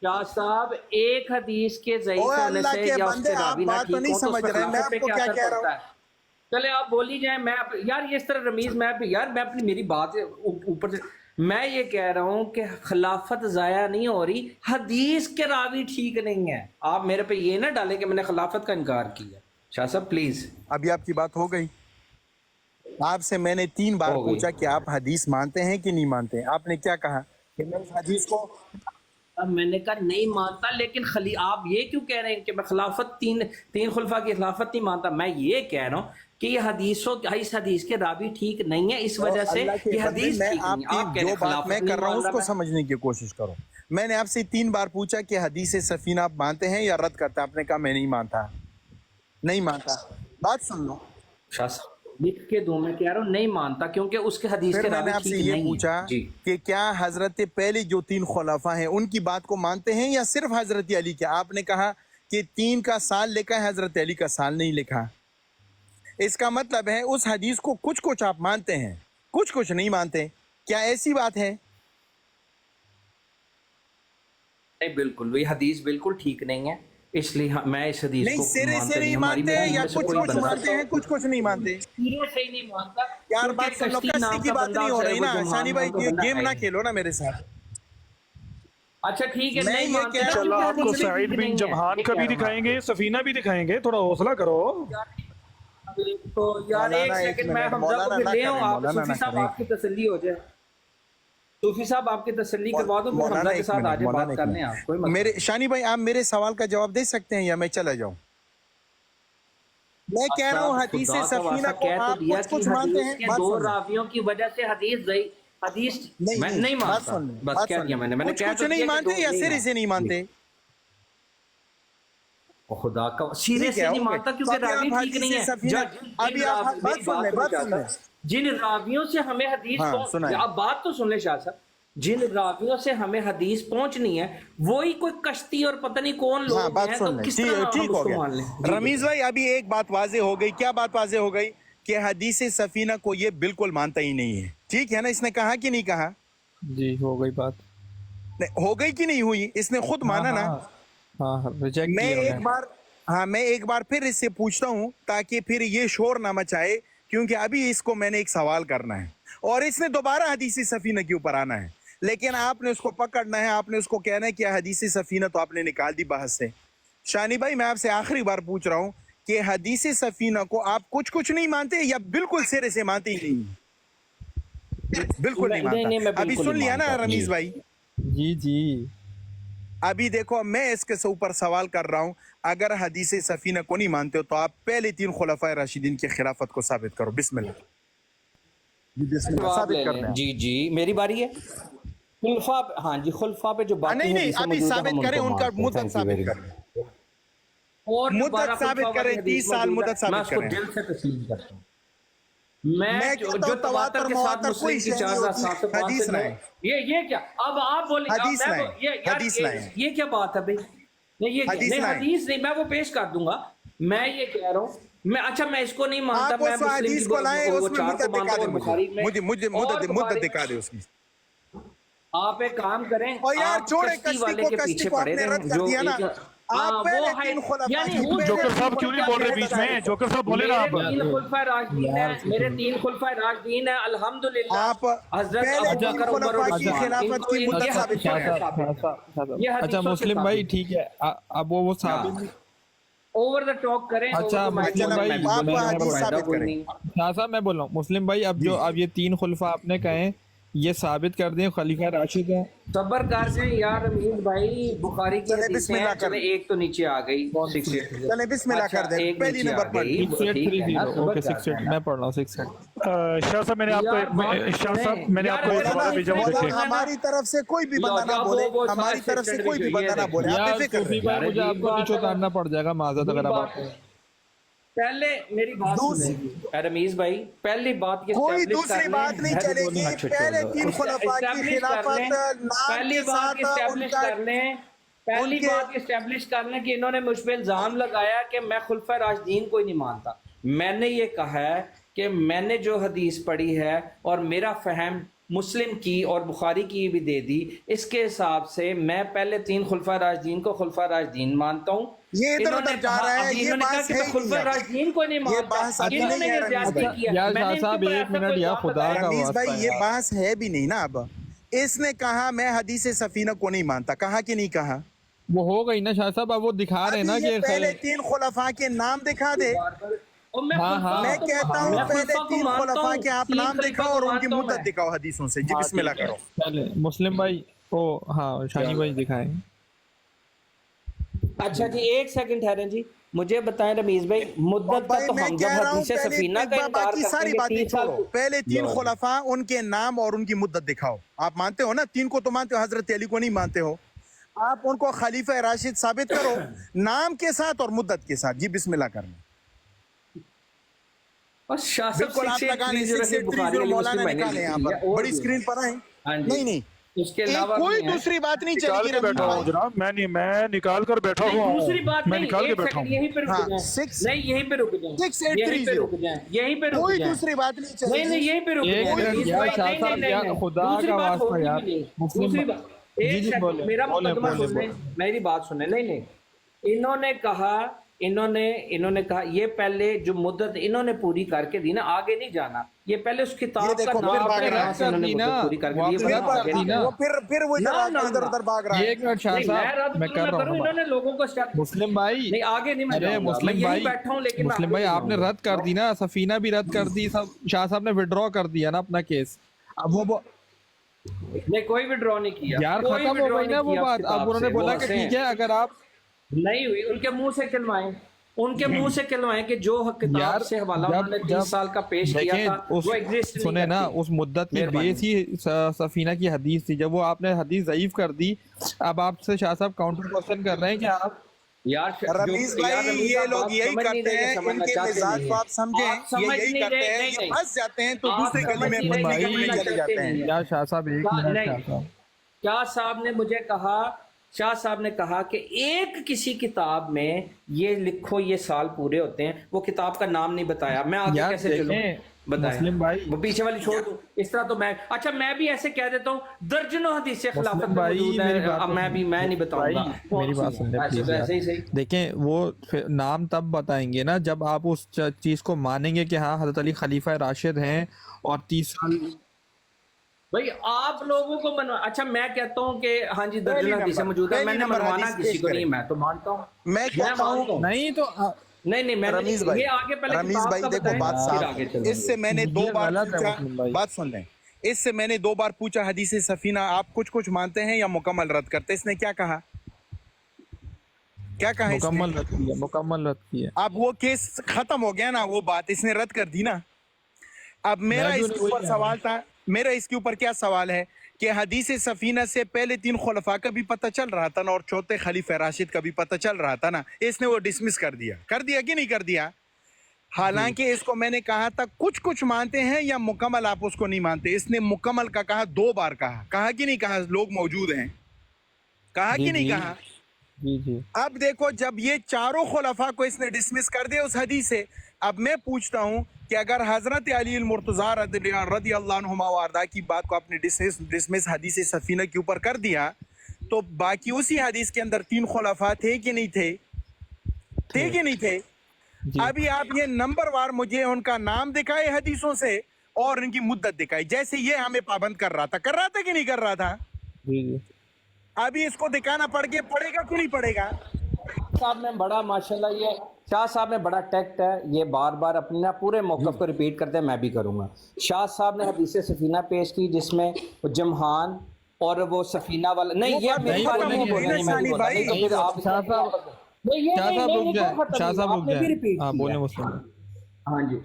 شاہ صاحب ایک حدیث کے ضعیف اوے ہونے اللہ سے کے یا اس بندے، کے آپ راوی نہ بات تو ٹھیک نہیں ہو تو اس سمجھ پہ رہے. میں خلافت آپ پہ کو کیا کیا اثر کہہ رہا پڑتا ہوں؟ ہے؟ چلے آپ بولی جائیں. میں یار اس طرح رمیز میں اپنی میری بات اوپر سے میں یہ کہہ رہا ہوں کہ خلافت ضائع نہیں ہو رہی، حدیث کے راوی ٹھیک نہیں ہے. آپ میرے پہ یہ نہ ڈالیں کہ میں نے خلافت کا انکار کیا. شاہ صاحب پلیز. ابھی آپ کی بات ہو گئی. آپ سے میں نے 3 بار ہو گئی. پوچھا کہ آپ حدیث مانتے ہیں کہ نہیں مانتے ہیں. آپ نے کیا کہا کہ میں اس حدیث کو، اب میں نے کہا نہیں مانتا، لیکن آپ یہ کیوں کہہ رہے ہیں کہ میں خلافت تین خلفاء کی خلافت نہیں مانتا؟ میں یہ کہہ رہا ہوں کہ یہ اس حدیث کے راوی ٹھیک نہیں ہے، اس وجہ سے اللہ کے یہ بندے، حدیث میں ٹھیک آپ نہیں ہے. کی آپ کہہ رہے جو ہیں بات میں خلافت نہیں کر رہا ہوں مان اس رہا کو میں. سمجھنے کی کوشش کرو. میں نے آپ سے 3 بار پوچھا کہ حدیث سفینہ آپ مانتے ہیں یا رد کرتے ہیں؟ آپ نے کہا میں نہیں مانتا، نہیں مانتا. بات سن لو. شاہ صاحب لکھ کے دوں، میں کہہ رہا ہوں نہیں مانتا کیونکہ اس کے حدیث پھر کے میں نے راوی آپ سے ٹھیک یہ نہیں پوچھا ہے. جی کہ کیا حضرت پہلے جو 3 خلفاء ہیں ان کی بات کو مانتے ہیں یا صرف حضرت علی کے؟ آپ نے کہا کہ 3 کا سال لکھا ہے، حضرت علی کا سال نہیں لکھا. اس کا مطلب ہے اس حدیث کو کچھ آپ مانتے ہیں، کچھ نہیں مانتے. کیا ایسی بات ہے؟ نہیں، بالکل وہی حدیث بالکل ٹھیک نہیں ہے، اس لیے میں اس حدیث نہیں، کو سرے سے مانتے نہیں نہیں. ہماری مانتے محنت یا میں سے کوئی کچھ بندہ مانتے ہیں، کچھ نہیں مانتے؟ سیرے سے ہی نہیں مانتا یار کیونکہ بات سن لو، کشتی کشتی نام کی کا بات بندہ نہیں ہو رہی وہ نا. جمحان شانی بھائی نام کا بندہ گیم ہے نہ ہی نہیں. کھیلو نا میرے ساتھ. اچھا ٹھیک ہے، میں نہیں یہ مانتے کہہ رہا ہوں انشاءاللہ آپ کو کچھ نہیں. سعید بن جمحان کا بھی دکھائیں گے، سفینہ بھی دکھائیں گے. تھوڑا حوصلہ کرو. تو یار مولانا ایک ایک سیکنڈ میں منٹ، حمزہ کو مولانا پھر نہ لے کریں، آؤں. آپ مولانا صوفی نہ صاحب کریں. آپ کی تسلی ہو جائے، صوفی صاحب آپ کی تسلی کروا دو، پھر مولانا حمزہ کے ایک ساتھ منٹ، آجے مولانا بات ایک کرنے. آپ کوئی منٹ. مسئلہ میرے شانی بھائی، آپ میرے سوال کا جواب دے سکتے ہیں یا میں چلا جاؤں؟ میں کہہ رہا ہوں حدیث خدا کا سفینہ واسطہ کو کہہ تو آپ دیا کہ کچھ مانتے حدیث ہیں. کے بات 2 سن لیں، راویوں کی وجہ سے حدیث میں نہیں بات مانتا. سن لیں، بس بات کہہ سن دیا لیں. میں نے کہہ کچھ تو نہیں دیا کہ مانتے 2 یا نہیں سرے سے نہیں مانتا. مانتے؟ خدا کا سیرے ٹھیک سے ہے، نہیں اوکے. مانتا تو کیونکہ ابھی راوی آپ ٹھیک حدیث نہیں ہے. سفینہ، ابھی آپ بات سن لیں، بات سن لیں. جن راویوں سے ہمیں حدیث ہاں سنائیں. اب بات تو سن لیں شاہ صاحب. جن راویوں سے ہمیں حدیث پہنچنی ہے وہی کوئی کشتی اور پتہ نہیں کون ہاں لوگ بات ہیں، تو سن لیں. کس طرح ہم ٹھیک اس ہو کو گیا. مان لیں. جی رمیز بھائی، ابھی ایک بات واضح ہو گئی. کیا بات واضح ہو گئی؟ کہ حدیث سفینہ کو یہ بالکل مانتا ہی نہیں ہے. ٹھیک ہے نا؟ اس نے کہا کہ نہیں کہا؟ جی ہو گئی بات. ہو گئی کہ نہیں ہوئی؟ اس نے خود ہاں مانا نا. ہاں ہاں ریجیکٹ میں کیا انہوں ایک نے. بار میں ایک بار پھر اس سے پوچھتا ہوں تاکہ پھر یہ شور نہ مچائے، کیونکہ ابھی اس کو میں نے ایک سوال کرنا ہے اور اس نے دوبارہ حدیث سفینہ کے اوپر آنا ہے. لیکن آپ نے اس کو پکڑنا ہے، آپ نے اس کو کہنا ہے کہ حدیث سفینہ تو آپ نے نکال دی بحث سے. شانی بھائی، میں آپ سے آخری بار پوچھ رہا ہوں कि हदीस सफीना को आप कुछ नहीं मानते या बिल्कुल सिरे से मानते ही नहीं? बिल्कुल नहीं नहीं, मैं मानता। अभी बिल्कुल सुन नहीं लिया ना मानता, रमीज जी। भाई? जी जी अभी देखो मैं इसके ऊपर सवाल कर रहा हूँ, अगर हदीस सफीना को नहीं मानते हो तो आप पहले 3 खुलफाए राशिदीन की खिलाफत को साबित करो। बिस्मिल्लाह जी, बिस्मिल्लाह जवाब साबित ले करना लें। है। जी जी, मेरी बारी है। खुलफा, हाँ जी, खुलफा पे जो बातें नहीं नहीं, हदीसें अभी मौजूद है, साबित हम करें, उनको उनका मानते हैं। मुद्दत Thank you साबित very much। करें, और मुद्दत दोबारा साबित खुलफा करें, वाली हदीस 30 साल मौजूद है, मुद्दत मैं साबित उसको करें। दिल से तस्लीम करता हूँ। मैं मैं कहता जो हूँ तवातर के साथ मवातर मुस्लिम कोई की शय नहीं 4000 होती, 705 हदीस से लाएं, ये क्या, अब आप बोले, अब हदीस मैं लाएं, ये यार हदीस लाएं, ये क्या बात है भाई? नहीं ये हदीस नहीं, लाएं। हदीस नहीं, मैं वो पेश कर दूंगा। मैं ये कह रहा हूँ, मैं अच्छा मैं इसको नहीं मानता, आप मैं उस मुस्लिम हदीस की को लाएं, वो उसमें 4 मुद्दत को मानता दिखा हूँ दे और बुखारी में मुझे और मुद्दत बुखारी। दिखा दे उसकी। आप एक काम करें, और यार आप छोड़े कश्ती कश्ती वाले को, के कश्ती पीछे को पड़े आपने रहे रद्द कर जो दिया ना। एक आप वो पहले है 3 खुलफा यानी की उस जोकर साहब वो क्यों नहीं क्या बोल रहे कहता बीच है? में? जोकर साहब बोले ना आप। मेरे 3 खुलफा राशिदीन है, मेरे 3 खुलफा राशिदीन है, अल्हम्दुलिल्लाह। आप हजरत पहले अबू 3 बकर, उमर और खुलफा की उस्मान, खिलाफत इनको की मुद्दत ये साबित हदीसों करें। से साबित है। ये अच्छा हदीसों से मुस्लिम भाई साबित ठीक है, अब वो साबित ओवर द टॉक करें। अच्छा, over the मुस्लिम microphone, भाई, मैं भी आप बोलूंगा, हदीस कोई फायदा साबित कोई करें। नहीं। हाँ साहब मैं बोल रहा हूँ मुस्लिम भाई, अब जो अब ये 3 खुलफा आपने कहे ये साबित कर दें खलीफा राशिद है। सबर कर दें यार अमीन भाई, बुखारी की चले हदीसें बिस्मिल्लाह हैं। कर चले एक तो नीचे आ गई 680। चले बिस्मिल्लाह अच्छा, कर दे, एक पहली नीचे आ नंबर पढ़। गई, ठीक है ना, 6830 सबर ओके कर 68 दें। मैं पढ़ रहा हूँ 68। शाह साहब मैंने यार, आपको बात शाह साहब सुने। मैंने यार, आपको एक मौलाना सवाल भेजा, वो इस्माइल देखें। हमारी तरफ से कोई भी बंदा ना लो, बोले, वो हमारी तरफ से कोई भी बंदा ना बोले, आप यार बेफिक्र सूफी रहिए। भाई यार, मुझे अजीब आपको बात नीचे है। उतारना पड़ जाएगा माजरत अगर आप बात है। पहले मेरी बात सुने रमीज भाई, पहली बात ये कोई establish दूसरी कर लें। बात नहीं चलेगी, अच्छा, पहले चलो। 3 खुलफा की Establish कर खिलाफत लें। नाम पहली के बात साथ एस्टेब्लिश उनका कर लें, पहली उनके- बात एस्टेब्लिश कर लें कि इन्होंने मुझ पे इल्जाम लगाया कि मैं खुलफा राशिदीन को ही नहीं मानता। मैंने ये कहा है कि मैंने जो हदीस पढ़ी है और मेरा फहम मुस्लिम की और बुखारी की भी दे दी, इसके हिसाब से मैं पहले 3 खुलफा राशिदीन को खुलफा राशिदीन मानता हूँ। ये इधर इन्होंने उधर जा कहा- रहा है, अभी ये इन्होंने कहा बात कि है मैं ही खुलफा नहीं। राशिदीन को नहीं ये मानता। बात अभी इन्होंने नहीं है ये रमीज ज्यादती भाई। किया। यार मैंने शाह इनके साहब ऊपर एक ऐसा मिनट कोई यार, इल्जाम खुदा लगाया। का रमीज भाई वास्ता ये यार। बहस है भी नहीं ना। अब इसने कहा मैं हदीस सफीना को नहीं मानता, कहा कि नहीं कहा? वो हो गई ना शाह साहब, अब वो दिखा रहे हैं ना अभी ये कि पहले 3 खुलफा के नाम दिखा दे। और मैं हाँ, खुलफा हाँ। मैं को- कहता हूँ मैं पहले खुलफा को 3 मानता खुलफा हूँ, के आप 3 नाम खलीफा दिखाओ को और उनकी मानता हूँ मुद्दत मैं। दिखाओ हदीसों से। जी हाँ, बिस्मिल्लाह ठीक है। करो। पहले मुस्लिम भाई ओ हाँ शानी भाई दिखाएं। अच्छा जी, एक सेकंड ठहरें जी, मुझे बताएं रमीज भाई, और मुद्दत का भाई तो मैं हम कह जब रहा हूँ हदीस पहले सफीना का इनकार बाकी सारी करेंगे बातें 30 साल छोड़ो, पहले 3 लो। खुलफा उनके नाम और उनकी मुद्दत दिखाओ। आप मानते हो ना, 3 को तो मानते हो, हजरत अली को नहीं मानते हो। आप उनको खलीफा राशिद साबित करो नाम के साथ और मुद्दत के साथ। जी बिस्मिल्लाह करना। और शाह बिल्कुल आप लगा लें 6830 मौलाना निकाले यहाँ पर बड़ी स्क्रीन पर आए। हाँ जी। नहीं नहीं, उसके एक अलावा कोई भी हैं। दूसरी बात नहीं निकाल चलेगी के रमीज बैठा हूँ भाई। जनाब, मैं निकाल कर बैठा नहीं, हुआ हूँ। दूसरी बात मैं नहीं, निकाल के एक बैठा सेकंड हूँ। यहीं पे रुक हाँ, जाएं। 6 नहीं, यहीं पे रुक जाएं, 6830 यहीं पे रुक जाएं, यहीं पे रुक कोई जाएं। दूसरी बात नहीं नहीं चलेगी। नहीं, यहीं पे रुक एक जाएं। मिनट इस यार, भाई- शाह नहीं, साहब नहीं, यार, नहीं, खुदा दूसरी का बात वास्ता होगी यार, भी नहीं। मुस्लिम दूसरी जी, बात, जी, एक सेकंड, बोले, मेरा बोले, मुकदमा बोले, सुन लें, मेरी बात सुने। नहीं नहीं, इन्होंने कहा ये पहले जो मुद्दत इन्होंने पूरी करके दी ना, आगे नहीं जाना। ये पहले उस ये किताब का देखो, नाम फिर भाग है, रहा यहाँ है। से इन्होंने दी ना, मुद्दत पूरी करके वो दी, आपने वरना रद्द आगे कर दी नहीं ना। जाना। फिर वो ना, ना, इधर ना। उधर भाग रहा है। एक मिनट शाह नहीं, मैं साहब रद्द मैं तो कर मैं रहा करूं, हूँ इन्होंने लोगों को स्टेप मुस्लिम भाई। नहीं, आगे नहीं मैं अरे जाऊंगा। मुस्लिम मैं यहीं भाई, बैठा हूं, लेकिन मैं मुस्लिम आगे भाई नहीं आपने जाऊंगा। रद्द कर दी ना, सफीना भी रद्द कर दी, सब शाह साहब ने विड्रॉ कर दिया ना अपना केस। अब वो नहीं, कोई विड्रॉ नहीं किया यार कोई खत्म हो withdraw गई ना नहीं वो किया बात। किताब अब उन्होंने से, वो बोला कि हंसे ठीक है अगर आप नहीं हुई, उनके मुंह से कहलवाएं, उनके मुंह से कहलवाएं कि जो किताब यार से हवाला जब उन्होंने 30 साल का पेश किया देखें था, उस वो एग्जिस्ट नहीं सुने ना करती। उस मुद्दत की मेहरबानी। बेस ही सफीना की हदीस थी। जब वो आपने हदीस ज़ईफ कर दी, अब आपसे शाह साहब काउंटर क्वेश्चन कर रहे हैं कि आप यार रमीज भाई ये लोग यही करते हैं, इनके मिजाज को आप समझें, ये यही करते हैं, ये फंस जाते हैं तो आप दूसरी गली में समझ नहीं बदली रहे, गली में समझना चले चाहते जाते नहीं हैं। हैं। या शाह साहब एक मिनट नहीं, शाह साहब शाह साहब ने मुझे कहा, शाह साहब ने कहा कि एक किसी किताब में ये लिखो ये साल पूरे होते हैं, वो किताब का नाम नहीं बताया। मैं आगे यार कैसे चलूं? देखें, बताएं। मुस्लिम भाई- वो पीछे वाली छोड़ दूं, इस तरह तो मैं, अच्छा मैं भी ऐसे कह देता हूँ, दर्जनों हदीस खिलाफत मुस्लिम में भाई मौजूद मेरी है, बात अब तो मैं नहीं बताऊंगा। भाई, मेरी बात सुन ले ऐसे प्लीज तो ऐसे ही यार। सही। देखें वो नाम तब बताएंगे ना जब आप उस चीज को मानेंगे कि हाँ हजरत अली खलीफा राशिद हैं और 30 साल। भाई आप लोगों को मनवा, अच्छा मैं कहता हूँ कि हाँ जी दर्जनों हदीसें मौजूद है, पहली मैंने नंबर मनवाना हदीस किसी पेश को नहीं, करें। मैं तो मानता हूँ, मैं कहता मानता हूँ नहीं तो नहीं मैं रमीज भाई, ये आगे पहले रमीज किताब भाई का देखो बताएं, बात फिर साफ आगे है। चलेंगे। इससे मैंने दो ये बार गलत है पूछा, मुस्लिम भाई। बात सुन लें, इससे मैंने 2 बार पूछा हदीस सफीना आप कुछ कुछ मानते हैं या मुकम्मल रद्द करते हैं? इसने क्या कहा, क्या कहा इसने? मुकम्मल रद्द किया, मुकम्मल रद्द किया। अब वो केस खत्म हो गया ना, वो बात इसने रद्द कर दी ना। अब मेरा मैं भी इसके वही ऊपर कह रहा हूं। सवाल था, मेरा इसके ऊपर क्या सवाल है कि हदीस सफीना से पहले 3 खुलफा का भी पता चल रहा था ना, और चौथे खलीफा राशिद का भी पता चल रहा था ना, इसने वो डिसमिस कर दिया कि नहीं कर दिया? हालांकि इसको मैंने कहा था कुछ कुछ मानते हैं या मुकम्मल आप उसको नहीं मानते, इसने मुकम्मल का कहा, 2 बार कहा कि नहीं कहा? लोग मौजूद हैं, कहा कि नहीं कहा? जी जी। अब देखो जब ये चारों खुलफा को इसने डिसमिस कर दिया उस हदीस से, अब मैं पूछता हूं कि अगर हजरत अली मुर्तज़ा रदी अल्लाह अन्हुमा व अर्दा की बात को आपने डिसमिस हदीस सफीना के ऊपर कर दिया, तो बाकी उसी हदीस के अंदर 3 खुलफा थे कि नहीं थे? थे कि नहीं थे? अभी आप ये नंबर वार मुझे उनका नाम दिखाए हदीसों से और इनकी मुद्दत दिखाई, जैसे ये हमें पाबंद कर रहा था कि नहीं कर रहा था? जी जी। अभी इसको दिखाना पड़ेगा कि नहीं पड़ेगा? साहब में बड़ा माशाल्लाह, ये शाह साहब में बड़ा टैक्ट है, ये बार बार अपने ना पूरे मौक़िफ़ को रिपीट करते हैं, मैं भी करूँगा। शाह साहब ने हदीस सफीना पेश की जिसमें वो जमहान और वो सफीना वाला नहीं, ये मेरी बात नहीं बोलना, नहीं मैं नहीं बोलना, नहीं तो फिर आप शाह साहब, शाह साहब रुक जाए, शाह साहब रुक जाए, हाँ बोले मुस्लिम। हाँ जी,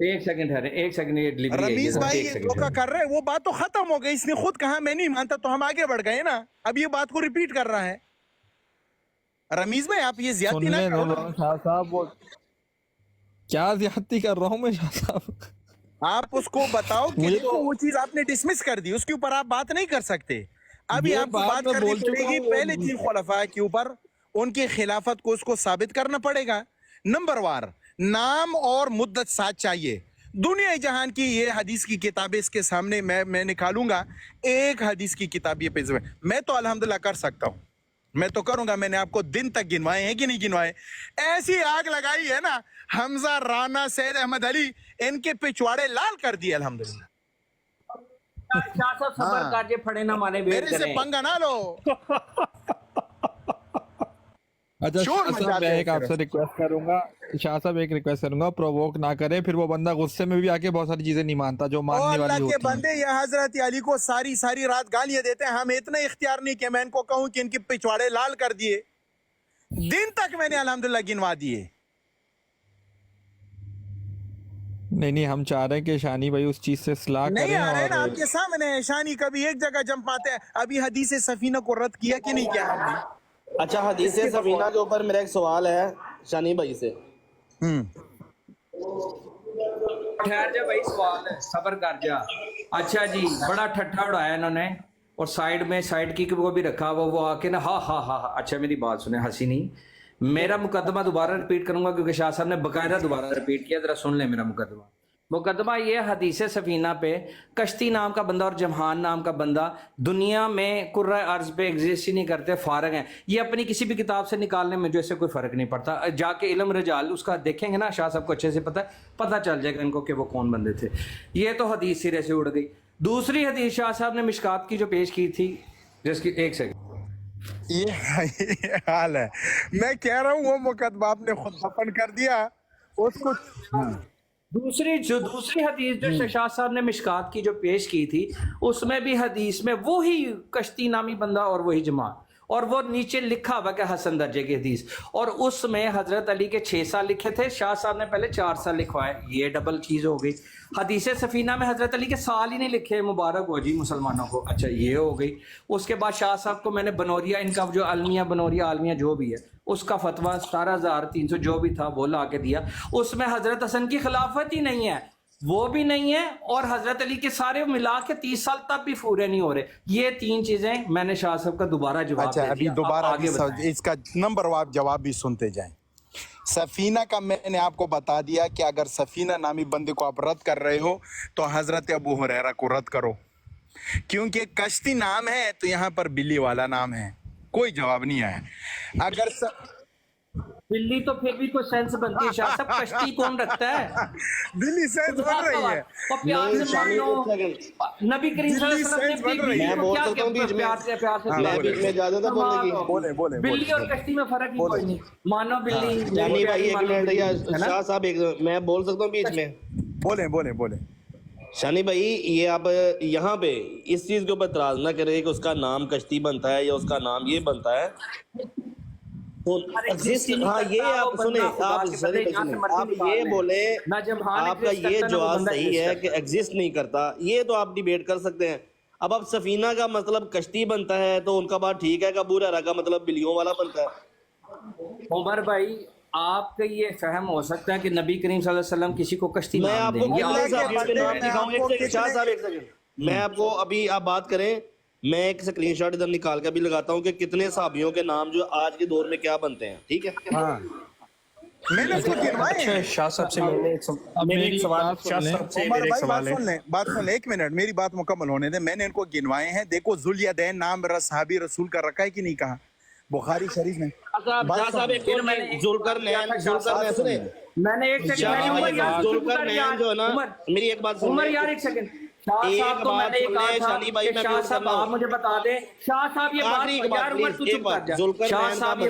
एक सेकंड ठहरे, एक सेकंड, ये डिलीवरी रमीज भाई ये धोखा कर रहे हैं, वो बात तो खत्म हो गई, इसने खुद कहा मैं नहीं मानता, तो हम आगे बढ़ गए ना। अब ये बात को रिपीट कर रहा है रमीज भाई, आप ये ज्यादती ना करो ना। शाह साहब वो क्या ज्यादती कर रहा हूँ मैं शाह साहब? आप उसको बताओ कि मुझे देखो वो चीज आपने डिसमिस कर दी, उसके ऊपर आप बात नहीं कर सकते। अभी ये आपको बात बात मैं करनी बोल चुका पड़ेगी हूँ। पहले 3 खुलफा के ऊपर, उनकी खिलाफत को उसको साबित करना पड़ेगा। नंबर वार नाम और मुद्दत साथ चाहिए। दुनिया जहान की ये हदीस की किताबें इसके सामने मैं निकालूंगा, एक हदीस की किताब ये पेश है। मैं तो अल्हम्दुलिल्लाह कर सकता हूँ, मैं तो करूंगा, मैंने आपको दिन तक गिनवाए हैं कि नहीं गिनवाए? ऐसी आग लगाई है ना, हमजा, राना, सैयद अहमद अली, इनके पिछवाड़े लाल कर दिए अल्हम्दुलिल्लाह। शाह साहब सबर कीजिए, फड़े ना मारे, वेट मेरे से करें। पंगा ना लो। अच्छा शोर शाह साहब मचाते मैं हैं एक आपसे रिक्वेस्ट करूंगा, शाह साहब एक रिक्वेस्ट करूंगा, प्रोवोक ना करें, फिर वो बंदा गुस्से में भी आके बहुत सारी चीजें नहीं मानता जो ओ मानने अल्लाह वाली के होती हैं। बंदे, ये हजरत अली को सारी सारी रात गालियां देते हैं, हमें इतना इख्तियार नहीं कि मैं इनको कहूं कि इनके पिछवाड़े लाल कर दिए। दिन तक मैंने अल्हम्दुलिल्लाह गिनवा दिए। नहीं हम चाह रहे हैं कि शानी भाई उस चीज से इस्लाह नहीं करें आ रहे ना और आपके सामने, शानी कभी एक जगह जम पाते हैं। अभी हदीस सफीना को रद्द किया कि नहीं किया हमने? अच्छा हदीस सफीना के ऊपर मेरा एक सवाल है शानी भाई से। ठहर जा भाई, सवाल है, सबर कर जा। अच्छा जी, बड़ा ठट्ठा उड़ाया इन्होंने, और साइड में साइड की वो भी रखा वो आके ना हा हा हा हा। अच्छा मेरी बात सुने, हंसी नहीं, मेरा मुकदमा दोबारा रिपीट करूंगा क्योंकि शाह साहब ने बकायदा दोबारा रिपीट किया, जरा सुन ले मेरा मुकदमा ये हदीस सफीना पे कश्ती नाम का बंदा और जमहान नाम का बंदा दुनिया में कुर्रा अर्ज पे एग्जिस्ट ही नहीं करते, फारग हैं। ये अपनी किसी भी किताब से निकालने में जो इससे कोई फर्क नहीं पड़ता, जाके इल्म रजाल उसका देखेंगे ना, शाह साहब को अच्छे से पता चल जाएगा इनको कि वो कौन बंदे थे। ये तो हदीस सिरे से उड़ गई। दूसरी हदीस शाह साहब ने मिशकात की जो पेश की थी, जिसकी एक सेकंड, ये हाल है, मैं कह रहा हूँ वो मुकदमा आपने खुद दफन कर दिया उसको। दूसरी हदीस जो शाह साहब ने मिशकात की जो पेश की थी, उसमें भी हदीस में वही कश्ती नामी बंदा और वही जमात, और वो नीचे लिखा हुआ कि हसन दर्जे की हदीस, और उसमें हजरत अली के 6 साल लिखे थे, शाह साहब ने पहले 4 साल लिखवाए, ये डबल चीज हो गई। हदीस सफीना में हजरत अली के साल ही नहीं लिखे, मुबारक हो जी मुसलमानों को। अच्छा ये हो गई। उसके बाद शाह साहब को मैंने बनौरिया, इनका जो अलमिया बनौरिया आलमिया जो भी है, उसका फतवा 17,300 जो भी था वो ला के दिया, उसमें हजरत हसन की खिलाफत ही नहीं है, वो भी नहीं है, और हजरत अली के सारे मिला के 30 साल तक भी पूरे नहीं हो रहे। ये 3 चीजें मैंने शाह साहब का दोबारा जवाब अच्छा दे अभी दिया, दोबारा आगे बताएं। इसका नंबर वार जवाब भी सुनते जाएं। सफीना का मैंने आपको बता दिया कि अगर सफीना नामी बंदे को आप रद्द कर रहे हो तो हजरत अबू हुरैरा को रद्द करो, क्योंकि कश्ती नाम है तो यहाँ पर बिल्ली वाला नाम है। कोई जवाब नहीं आया। अगर बिल्ली तो फिर भी कोई सेंस बनती है। शाह साहब कश्ती कौन रखता है? दिल्ली सेंस बन रही है। और प्यार से मान लो नबी करीम सल्लल्लाहु अलैहि वसल्लम ने बन रही है। मैं बोल क्या सकता हूँ बीच में, प्यार से मैं बीच में इजाजत है बोलने की? बोले बिल्ली और कश्ती में फर्क ही कोई नहीं। मानो बिल्ली यानी भाई एक मिनट या है ना? शाह साहब एक मैं बोल सकता हूँ बीच में? बोले शानी भाई ये आप यहाँ पे इस चीज के ऊपर इतराज ना करें कि उसका नाम कश्ती बनता है या उसका नाम ये बनता है तो exist- हाँ ये आप सुने, आप सही पे सुने, आप ये बोले आपका ये जवाब सही है कि एग्जिस्ट नहीं करता, ये तो आप डिबेट कर सकते हैं। अब सफीना का मतलब कश्ती बनता है तो उनका बात ठीक है, अबू हुरैरा का मतलब बिल्लियों वाला बनता है। उमर भाई आपका ये फहम हो सकता है कि नबी करीम सल्लल्लाहु अलैहि वसल्लम किसी को कश्ती मैं नाम आपको देंगे। शाह साहब एक सेकंड, मैं आपको अभी आप बात करें, मैं एक स्क्रीनशॉट इधर निकाल के भी लगाता हूँ कि कितने साहबियों के नाम जो आज के दौर में क्या बनते हैं, ठीक है? मैंने उसको गिनवाए हैं। शाह साहब से मैंने एक सवाल शाह साहब से उमर मेरे एक भाई सवाल है। बात सुन ले, एक मिनट मेरी बात मुकम्मल होने दे। मैंने इनको गिनवाए हैं। देखो जुल्यदैन नाम सहाबी रसूल का रखा है कि नहीं कहा बुखारी शरीफ में? मैंने एक सेकंड जो है ना, मेरी एक बात उमर यार एक सेकंड शाह साहब को मैंने कहा था कि शाह साहब आप मुझे बता दें, शाह साहब ये बात यार उमर तू चुप कर जा। शाह साहब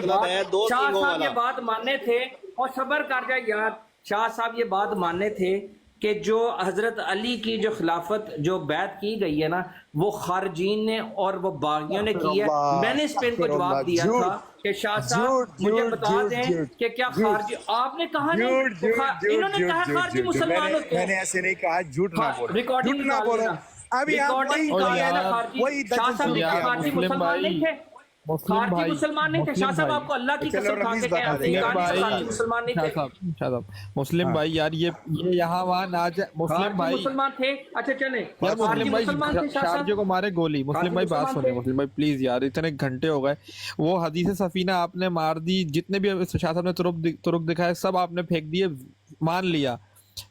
ये बात मानने थे और सब्र कर जा यार। शाह साहब ये बात मानने थे कि जो हजरत अली की जो खिलाफत जो बैत की गई है ना वो खारजीन ने और वो बागियों ने की है। मैंने इस पे इनको जवाब दिया था कि शाह साहब मुझे बता दें कि क्या खारजी, आपने कहा नहीं, इन्होंने कहा खारजी मुसलमान होते हैं। मैंने ऐसे नहीं कहा, झूठ ना बोलो, रिकॉर्डिंग झूठ ना बोलो। अभी आप वही शाह साहब खारजी मुसलमान नहीं थे, खारजी मुसलमान नहीं थे। शाह साहब आपको अल्लाह की कसम खा के खारजी मुसलमान नहीं थे। मुस्लिम भाई यार ये यहाँ वहाँ ना जाए, मुस्लिम भाई मुसलमान थे। अच्छा चले यार मुस्लिम भाई शारजे को मारे गोली। मुस्लिम भाई बात सुनिए, मुस्लिम भाई प्लीज यार, इतने घंटे हो गए। वो हदीस सफीना आपने मार दी, जितने भी शाह साहब ने तुरुक दिखाए सब आपने फेंक दिए, मान लिया।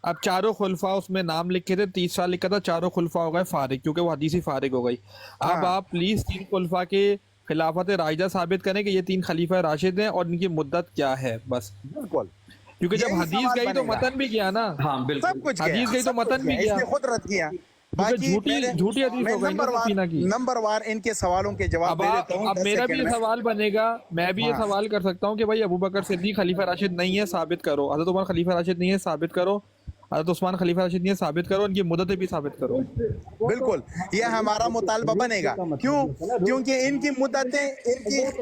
अब चारों खुलफा उसमें नाम लिखे थे, 30 साल लिखा था, चारों खुलफा हो गए फारिग क्योंकि वो हदीस ही फारिग हो गई। अब आप प्लीज 3 खुलफा के खिलाफत राशिदा साबित करें कि ये 3 खलीफा राशिद हैं और इनकी मुद्दत क्या है, बस। बिल्कुल, क्योंकि जब हदीस गई तो मतन भी गया ना। हाँ बिल्कुल, सब कुछ हदीस गई तो मतन भी गया, खुद रद्द किया। झूठी हदीस हो गई सफीना की। नंबरवार इनके सवालों के जवाब दे देता हूं। अब मेरा भी ये सवाल बनेगा, मैं भी ये सवाल कर सकता हूँ कि भाई अबू बकर सिद्दीक खलीफा राशिद नहीं है, साबित करो। हज़रत उमर खलीफा राशिद नहीं है, साबित करो। हज़रत उस्मान खलीफा राशिद नहीं है, साबित करो। इनकी मुद्दतें भी साबित करो। बिल्कुल, ये हमारा मुतालबा बनेगा। क्यों? क्योंकि इनकी मुद्दतें,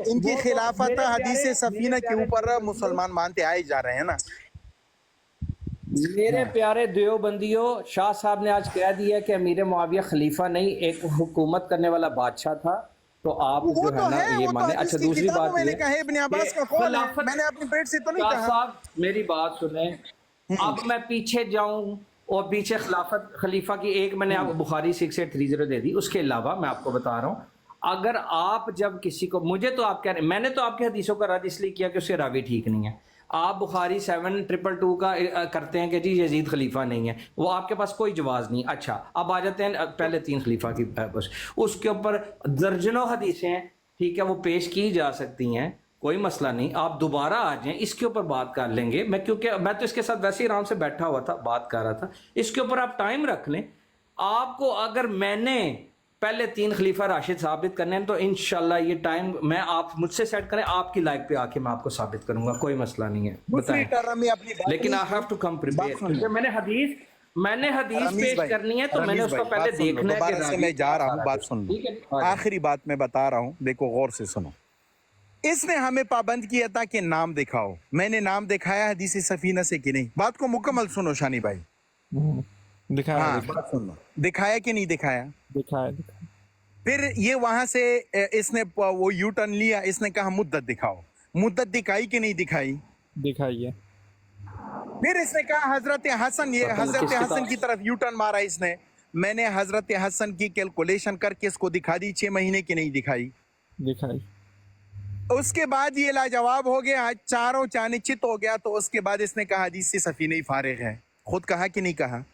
इनकी खिलाफत हदीस सफीना के ऊपर मुसलमान मानते आए जा रहे हैं ना। मेरे प्यारे देवबंदियों, शाह साहब ने आज कह दिया कि अमीर मुआविया खलीफा नहीं, एक हुकूमत करने वाला बादशाह था। तो आप जो है ना ये माने। अच्छा दूसरी बात मैंने कहा इब्न अब्बास का कौल है, मैंने अपनी पेट से तो नहीं शाह कहा। साहब मेरी बात सुने, अब मैं पीछे जाऊं और पीछे खिलाफत खलीफा की एक मैंने आपको बुखारी 6830 दे दी। उसके अलावा मैं आपको बता रहा हूँ, अगर आप जब किसी को, मुझे तो आप कह रहे, मैंने तो आपके हदीसों का रद्द इसलिए किया कि उससे रावी ठीक नहीं है। आप बुखारी 7222 का करते हैं कि जी यजीद खलीफा नहीं है, वो आपके पास कोई जवाज़ नहीं। अच्छा अब आ जाते हैं पहले 3 खलीफा की, बस उसके ऊपर दर्जनों हदीसें, ठीक है, वो पेश की जा सकती हैं, कोई मसला नहीं। आप दोबारा आ जाएं, इसके ऊपर बात कर लेंगे। मैं क्योंकि मैं तो इसके साथ वैसे ही आराम से बैठा हुआ था, बात कर रहा था। इसके ऊपर आप टाइम रख लें। आपको अगर मैंने पहले 3 खलीफा राशिद साबित करने हैं तो इंशाल्लाह ये टाइम मैं आप मुझसे सेट करें, आपकी लाइफ पे आके मैं आपको साबित करूंगा, कोई मसला नहीं है, बताएं। लेकिन I have to come prepare. मैंने हदीस पेश करनी है तो मैंने उसको पहले देखना है। दोबारा से मैं जा रहा हूँ, बात सुन लो। आखिरी बात मैं बता रहा हूँ, देखो गौर से सुनो। इसने हमें पाबंद किया था कि नाम दिखाओ। मैंने नाम दिखाया हदीस सफीना से कि नहीं? बात को मुकम्मल सुनो शानी भाई। दिखाया, हाँ, बात सुनो, दिखाया कि नहीं दिखाया? दिखाया। फिर ये वहां से इसने वो यू टर्न लिया, इसने कहा मुद्दत दिखाओ। मुद्दत दिखाई कि नहीं दिखाई? दिखाइए। फिर इसने कहा हजरत हसन, ये हजरत हसन की तरफ यू टर्न मारा इसने। मैंने हजरत हसन की कैलकुलेशन करके इसको दिखा दी 6 महीने की नहीं दिखाई? दिखाई। उसके बाद ये लाजवाब हो गया, चारों चाने चित हो गया। तो उसके बाद इसने कहा हदीस से सफीना ही फारिग है। खुद कहा कि नहीं कहा?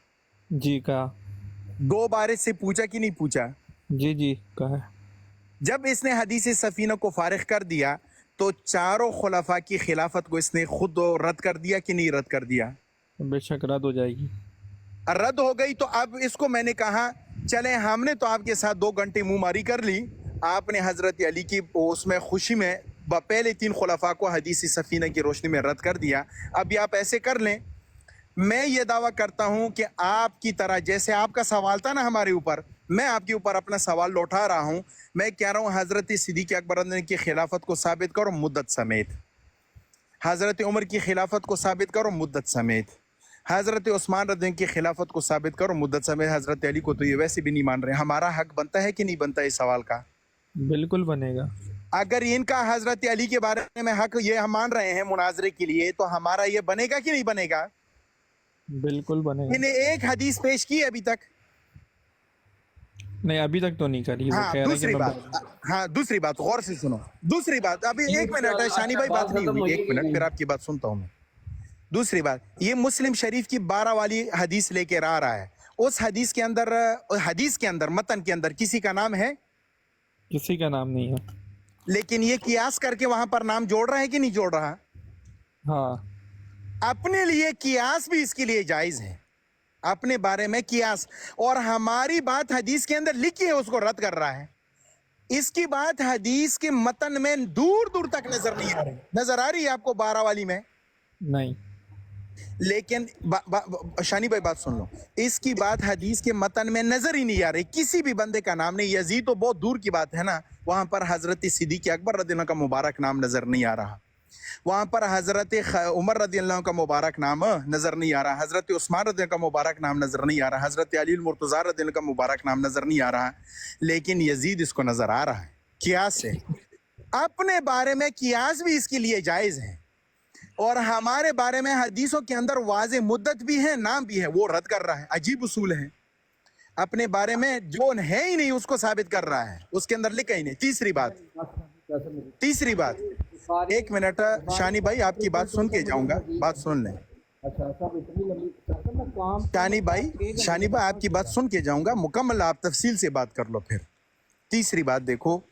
जी कहा। 2 बार इससे पूछा कि नहीं पूछा? जी कहा। जब इसने हदीस सफीना को फारिग कर दिया तो चारों खुलाफा की खिलाफत को इसने खुद रद्द कर दिया कि नहीं रद्द कर दिया? बेशक रद्द हो जाएगी। रद्द हो गई। तो अब इसको मैंने कहा चले, हमने तो आपके साथ 2 घंटे मुंहमारी कर ली, आपने हजरत अली की उसमें खुशी में पहले 3 खुलाफा को हदीस सफीना की रोशनी में रद्द कर दिया। अभी आप ऐसे कर लें, मैं ये दावा करता हूं कि आपकी तरह जैसे आपका सवाल था ना हमारे ऊपर, मैं आपके ऊपर अपना सवाल लौटा रहा हूं। मैं कह रहा हूं हजरत सिद्दीक़ अकबर की खिलाफत को साबित करो मुद्दत समेत, हजरत उमर की खिलाफत को साबित करो मुद्दत समेत, हजरत उस्मान रज़ी की खिलाफत को साबित करो मुद्दत समेत। हजरत अली को तो ये वैसे भी नहीं मान रहे। हमारा हक बनता है कि नहीं बनता इस सवाल का? बिल्कुल बनेगा। अगर इनका हजरत अली के बारे में हक ये हम मान रहे हैं मुनाजरे के लिए, तो हमारा ये बनेगा कि नहीं बनेगा? बिल्कुल बनेगा। इन्हें एक हदीस पेश की अभी तक? नहीं, अभी तक तो नहीं करी। वो हाँ, कह रहे हैं कि दूसरी मैं बात, हाँ दूसरी बात गौर से सुनो। दूसरी बात, अभी 1 मिनट है शानी भाई, बात नहीं हुई, 1 मिनट, फिर आपकी बात सुनता हूँ मैं। दूसरी बात, ये मुस्लिम शरीफ की 12 वाली हदीस लेकर आ रहा है। उस हदीस के अंदर मतन के अंदर किसी का नाम है? किसी का नाम नहीं है। लेकिन ये कियास करके वहां पर नाम जोड़ रहा है कि नहीं जोड़ रहा? हाँ, अपने लिए कियास भी इसके लिए जायज है, अपने बारे में कियास। और हमारी बात हदीस के अंदर लिखी है, उसको रद्द कर रहा है। इसकी बात हदीस के मतन में दूर दूर तक नजर नहीं आ रही। नजर आ रही है आपको 12 वाली में? नहीं। लेकिन शानी भाई बात सुन लो, इसकी बात हदीस के मतन में नजर ही नहीं आ रही। किसी भी बंदे का नाम नहीं, यजीद तो बहुत दूर की बात है ना, वहां पर हजरत सिद्दीक़ अकबर रज़ियल्लाहु का मुबारक नाम नजर नहीं आ रहा, वहां पर हजरत उमर रज़ियल्लाहु का मुबारक नाम नजर नहीं आ रहा, हजरत उस्मान रज़ियल्लाहु का मुबारक नाम नजर नहीं आ रहा, हजरत अली मुर्तज़ा रज़ियल्लाहु का मुबारक नाम नजर नहीं आ रहा। लेकिन यजीद इसको नजर आ रहा है कियास से। अपने बारे में कियास भी इसके लिए जायज है, और हमारे बारे में हदीसों के अंदर वाज़े मुद्दत भी है, नाम भी है, वो रद्द कर रहा है। अजीब उसूल है। अपने बारे में जो है ही नहीं उसको साबित कर रहा है, उसके अंदर लिखा ही नहीं। तीसरी बात, 1 मिनट शानी भाई, आपकी बात सुन के जाऊंगा, बात सुन लें। शानी भाई आपकी बात सुन के जाऊंगा, मुकम्मल आप तफसील से बात कर लो फिर। तीसरी बात देखो,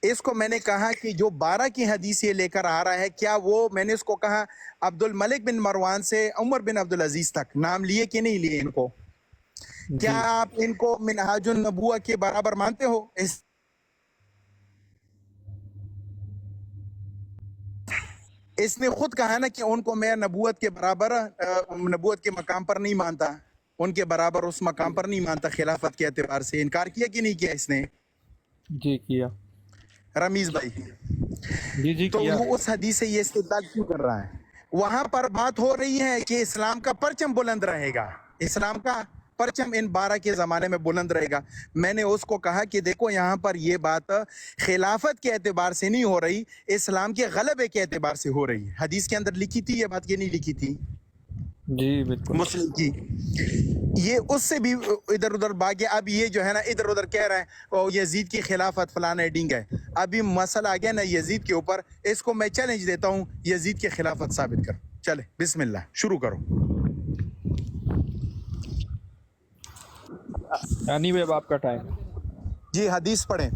इसको मैंने कहा कि जो 12 की हदीस ये लेकर आ रहा है, क्या वो, मैंने इसको कहा अब्दुल मलिक बिन मरवान से उमर बिन अब्दुल अजीज तक नाम लिए कि नहीं लिए इनको? क्या आप इनको मिनहाजुन नबुवा के बराबर मानते हो? इसने खुद कहा ना कि उनको मैं नबूवत के बराबर, नबूवत के मकाम पर नहीं मानता, उनके बराबर उस मकाम पर नहीं मानता। खिलाफत के एतबार से इनकार किया कि नहीं किया इसने? जी किया। रमीज भाई जी तो किया। वो उस हदीस से ये इस्तेदलाल क्यों कर रहा है? वहां पर बात हो रही है कि इस्लाम का परचम बुलंद रहेगा, इस्लाम का परचम इन 12 के ज़माने में बुलंद रहेगा। मैंने उसको कहा कि देखो यहाँ पर ये बात खिलाफत के एतबार से नहीं हो रही, इस्लाम के गलबे के एतबार से हो रही है। हदीस के अंदर लिखी थी ये बात कि नहीं लिखी थी? जी बिल्कुल। मुस्लिम की ये उससे भी इधर उधर भागे। अब ये जो है ना इधर उधर कह रहा है ओ यजीद की खिलाफत फलाना एडिंग है। अभी मसला आ गया ना यजीद के ऊपर, इसको मैं चैलेंज देता हूँ, यजीद की खिलाफत साबित कर। चले बिस्मिल्लाह शुरू करो। यानी अब आपका टाइम। जी हदीस पढ़ें।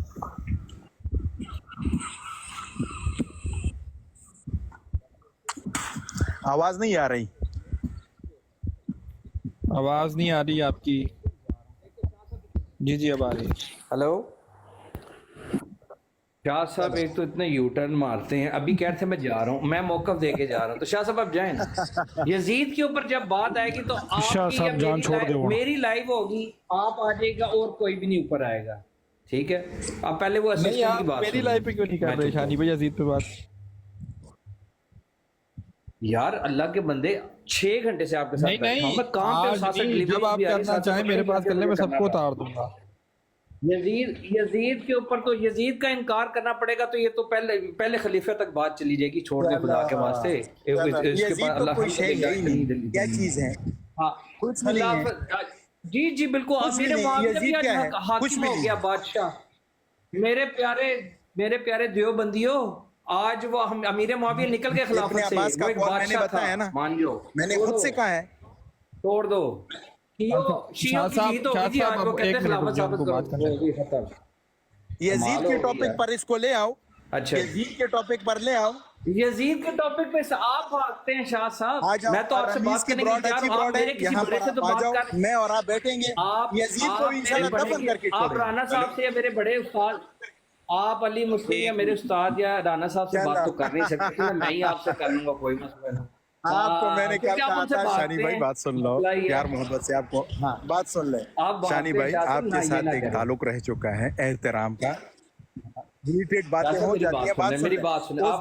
आवाज नहीं आ रही। आवाज नहीं आ रही आपकी। जी जी अब आ रही है। हेलो शाह साहब, एक तो इतने यू टर्न मारते हैं। अभी कह रहे थे मैं जा रहा हूँ, मैं मौकफ दे के जा रहा हूँ, तो शाह साहब आप जाएं ना। यजीद के ऊपर जब बात आएगी तो शाह साहब जान छोड़ दो। मेरी लाइव होगी, आप आ जाएगा और कोई भी नहीं ऊपर आएगा, ठीक है? आप पहले वो नहीं, असिस्टेंट की आप बात मेरी सुनिए। लाइफ पे क्यों नहीं कर रहे शानी भाई अजीत पे बात? यार अल्लाह के बंदे 6 घंटे से आपके साथ नहीं बैठा हूं। नहीं, मैं काम पे आज साथ नहीं, जब आप करना चाहें मेरे पास कर ले, मैं सबको उतार दूंगा। यजीद के ऊपर तो यजीद का इनकार करना पड़ेगा, तो ये तो पहले खलीफे तक बात चली जाएगी। छोड़ दे खुदा के वास्ते, इसके बाद अल्लाह क्या चीज है? हाँ कुछ नहीं है। जी जी बिल्कुल। अमीर मुआविया भी आज हाकिम हो गया, बादशाह। मेरे प्यारे देवबंदियों, आज वो हम अमीर मुआविया निकल गए खिलाफत से, वो एक बादशाह था, मान लो। मैंने खुद से कहा है तोड़ दो। यजीद के टॉपिक पर इसको ले आओ। अच्छा यजीद के टॉपिक पर ले आओ। यजीद के टॉपिक पे आप भागते हैं शाह आ साहब, जाओ। मैं तो आपसे बात करने के लिए तैयार हूं, आप मेरे किसी बड़े से तो आ बात जाओ, कर, मैं और आप बैठेंगे, आप यजीद को भी इंशाल्लाह मेरे दफन बड़े करके आप छोड़ेंगे। राना साहब से या मेरे बड़े उस्ताद, आप अली मुस्लिम या मेरे उस्ताद या राना साहब से बात तो कर नहीं सकते, मैं ही आपसे कर लूंगा, कोई मसला नहीं। आपको मैंने क्या क्योंकि आप कहा उनसे था भागते शानी भाई, हैं, बात सुन लो मसला ये है। प्यार मोहब्बत से आपको, हाँ बात सुन ले आप भागते शानी हैं, भाई, जासिम, ना आपके ये साथ ना एक करें। ताल्लुक रह चुका है एहतराम का, रिलेटेड बातें जासिम, हो मेरी जाती बात है, सुन बात ले, सुन मेरी ले। बात सुन ले, उस आप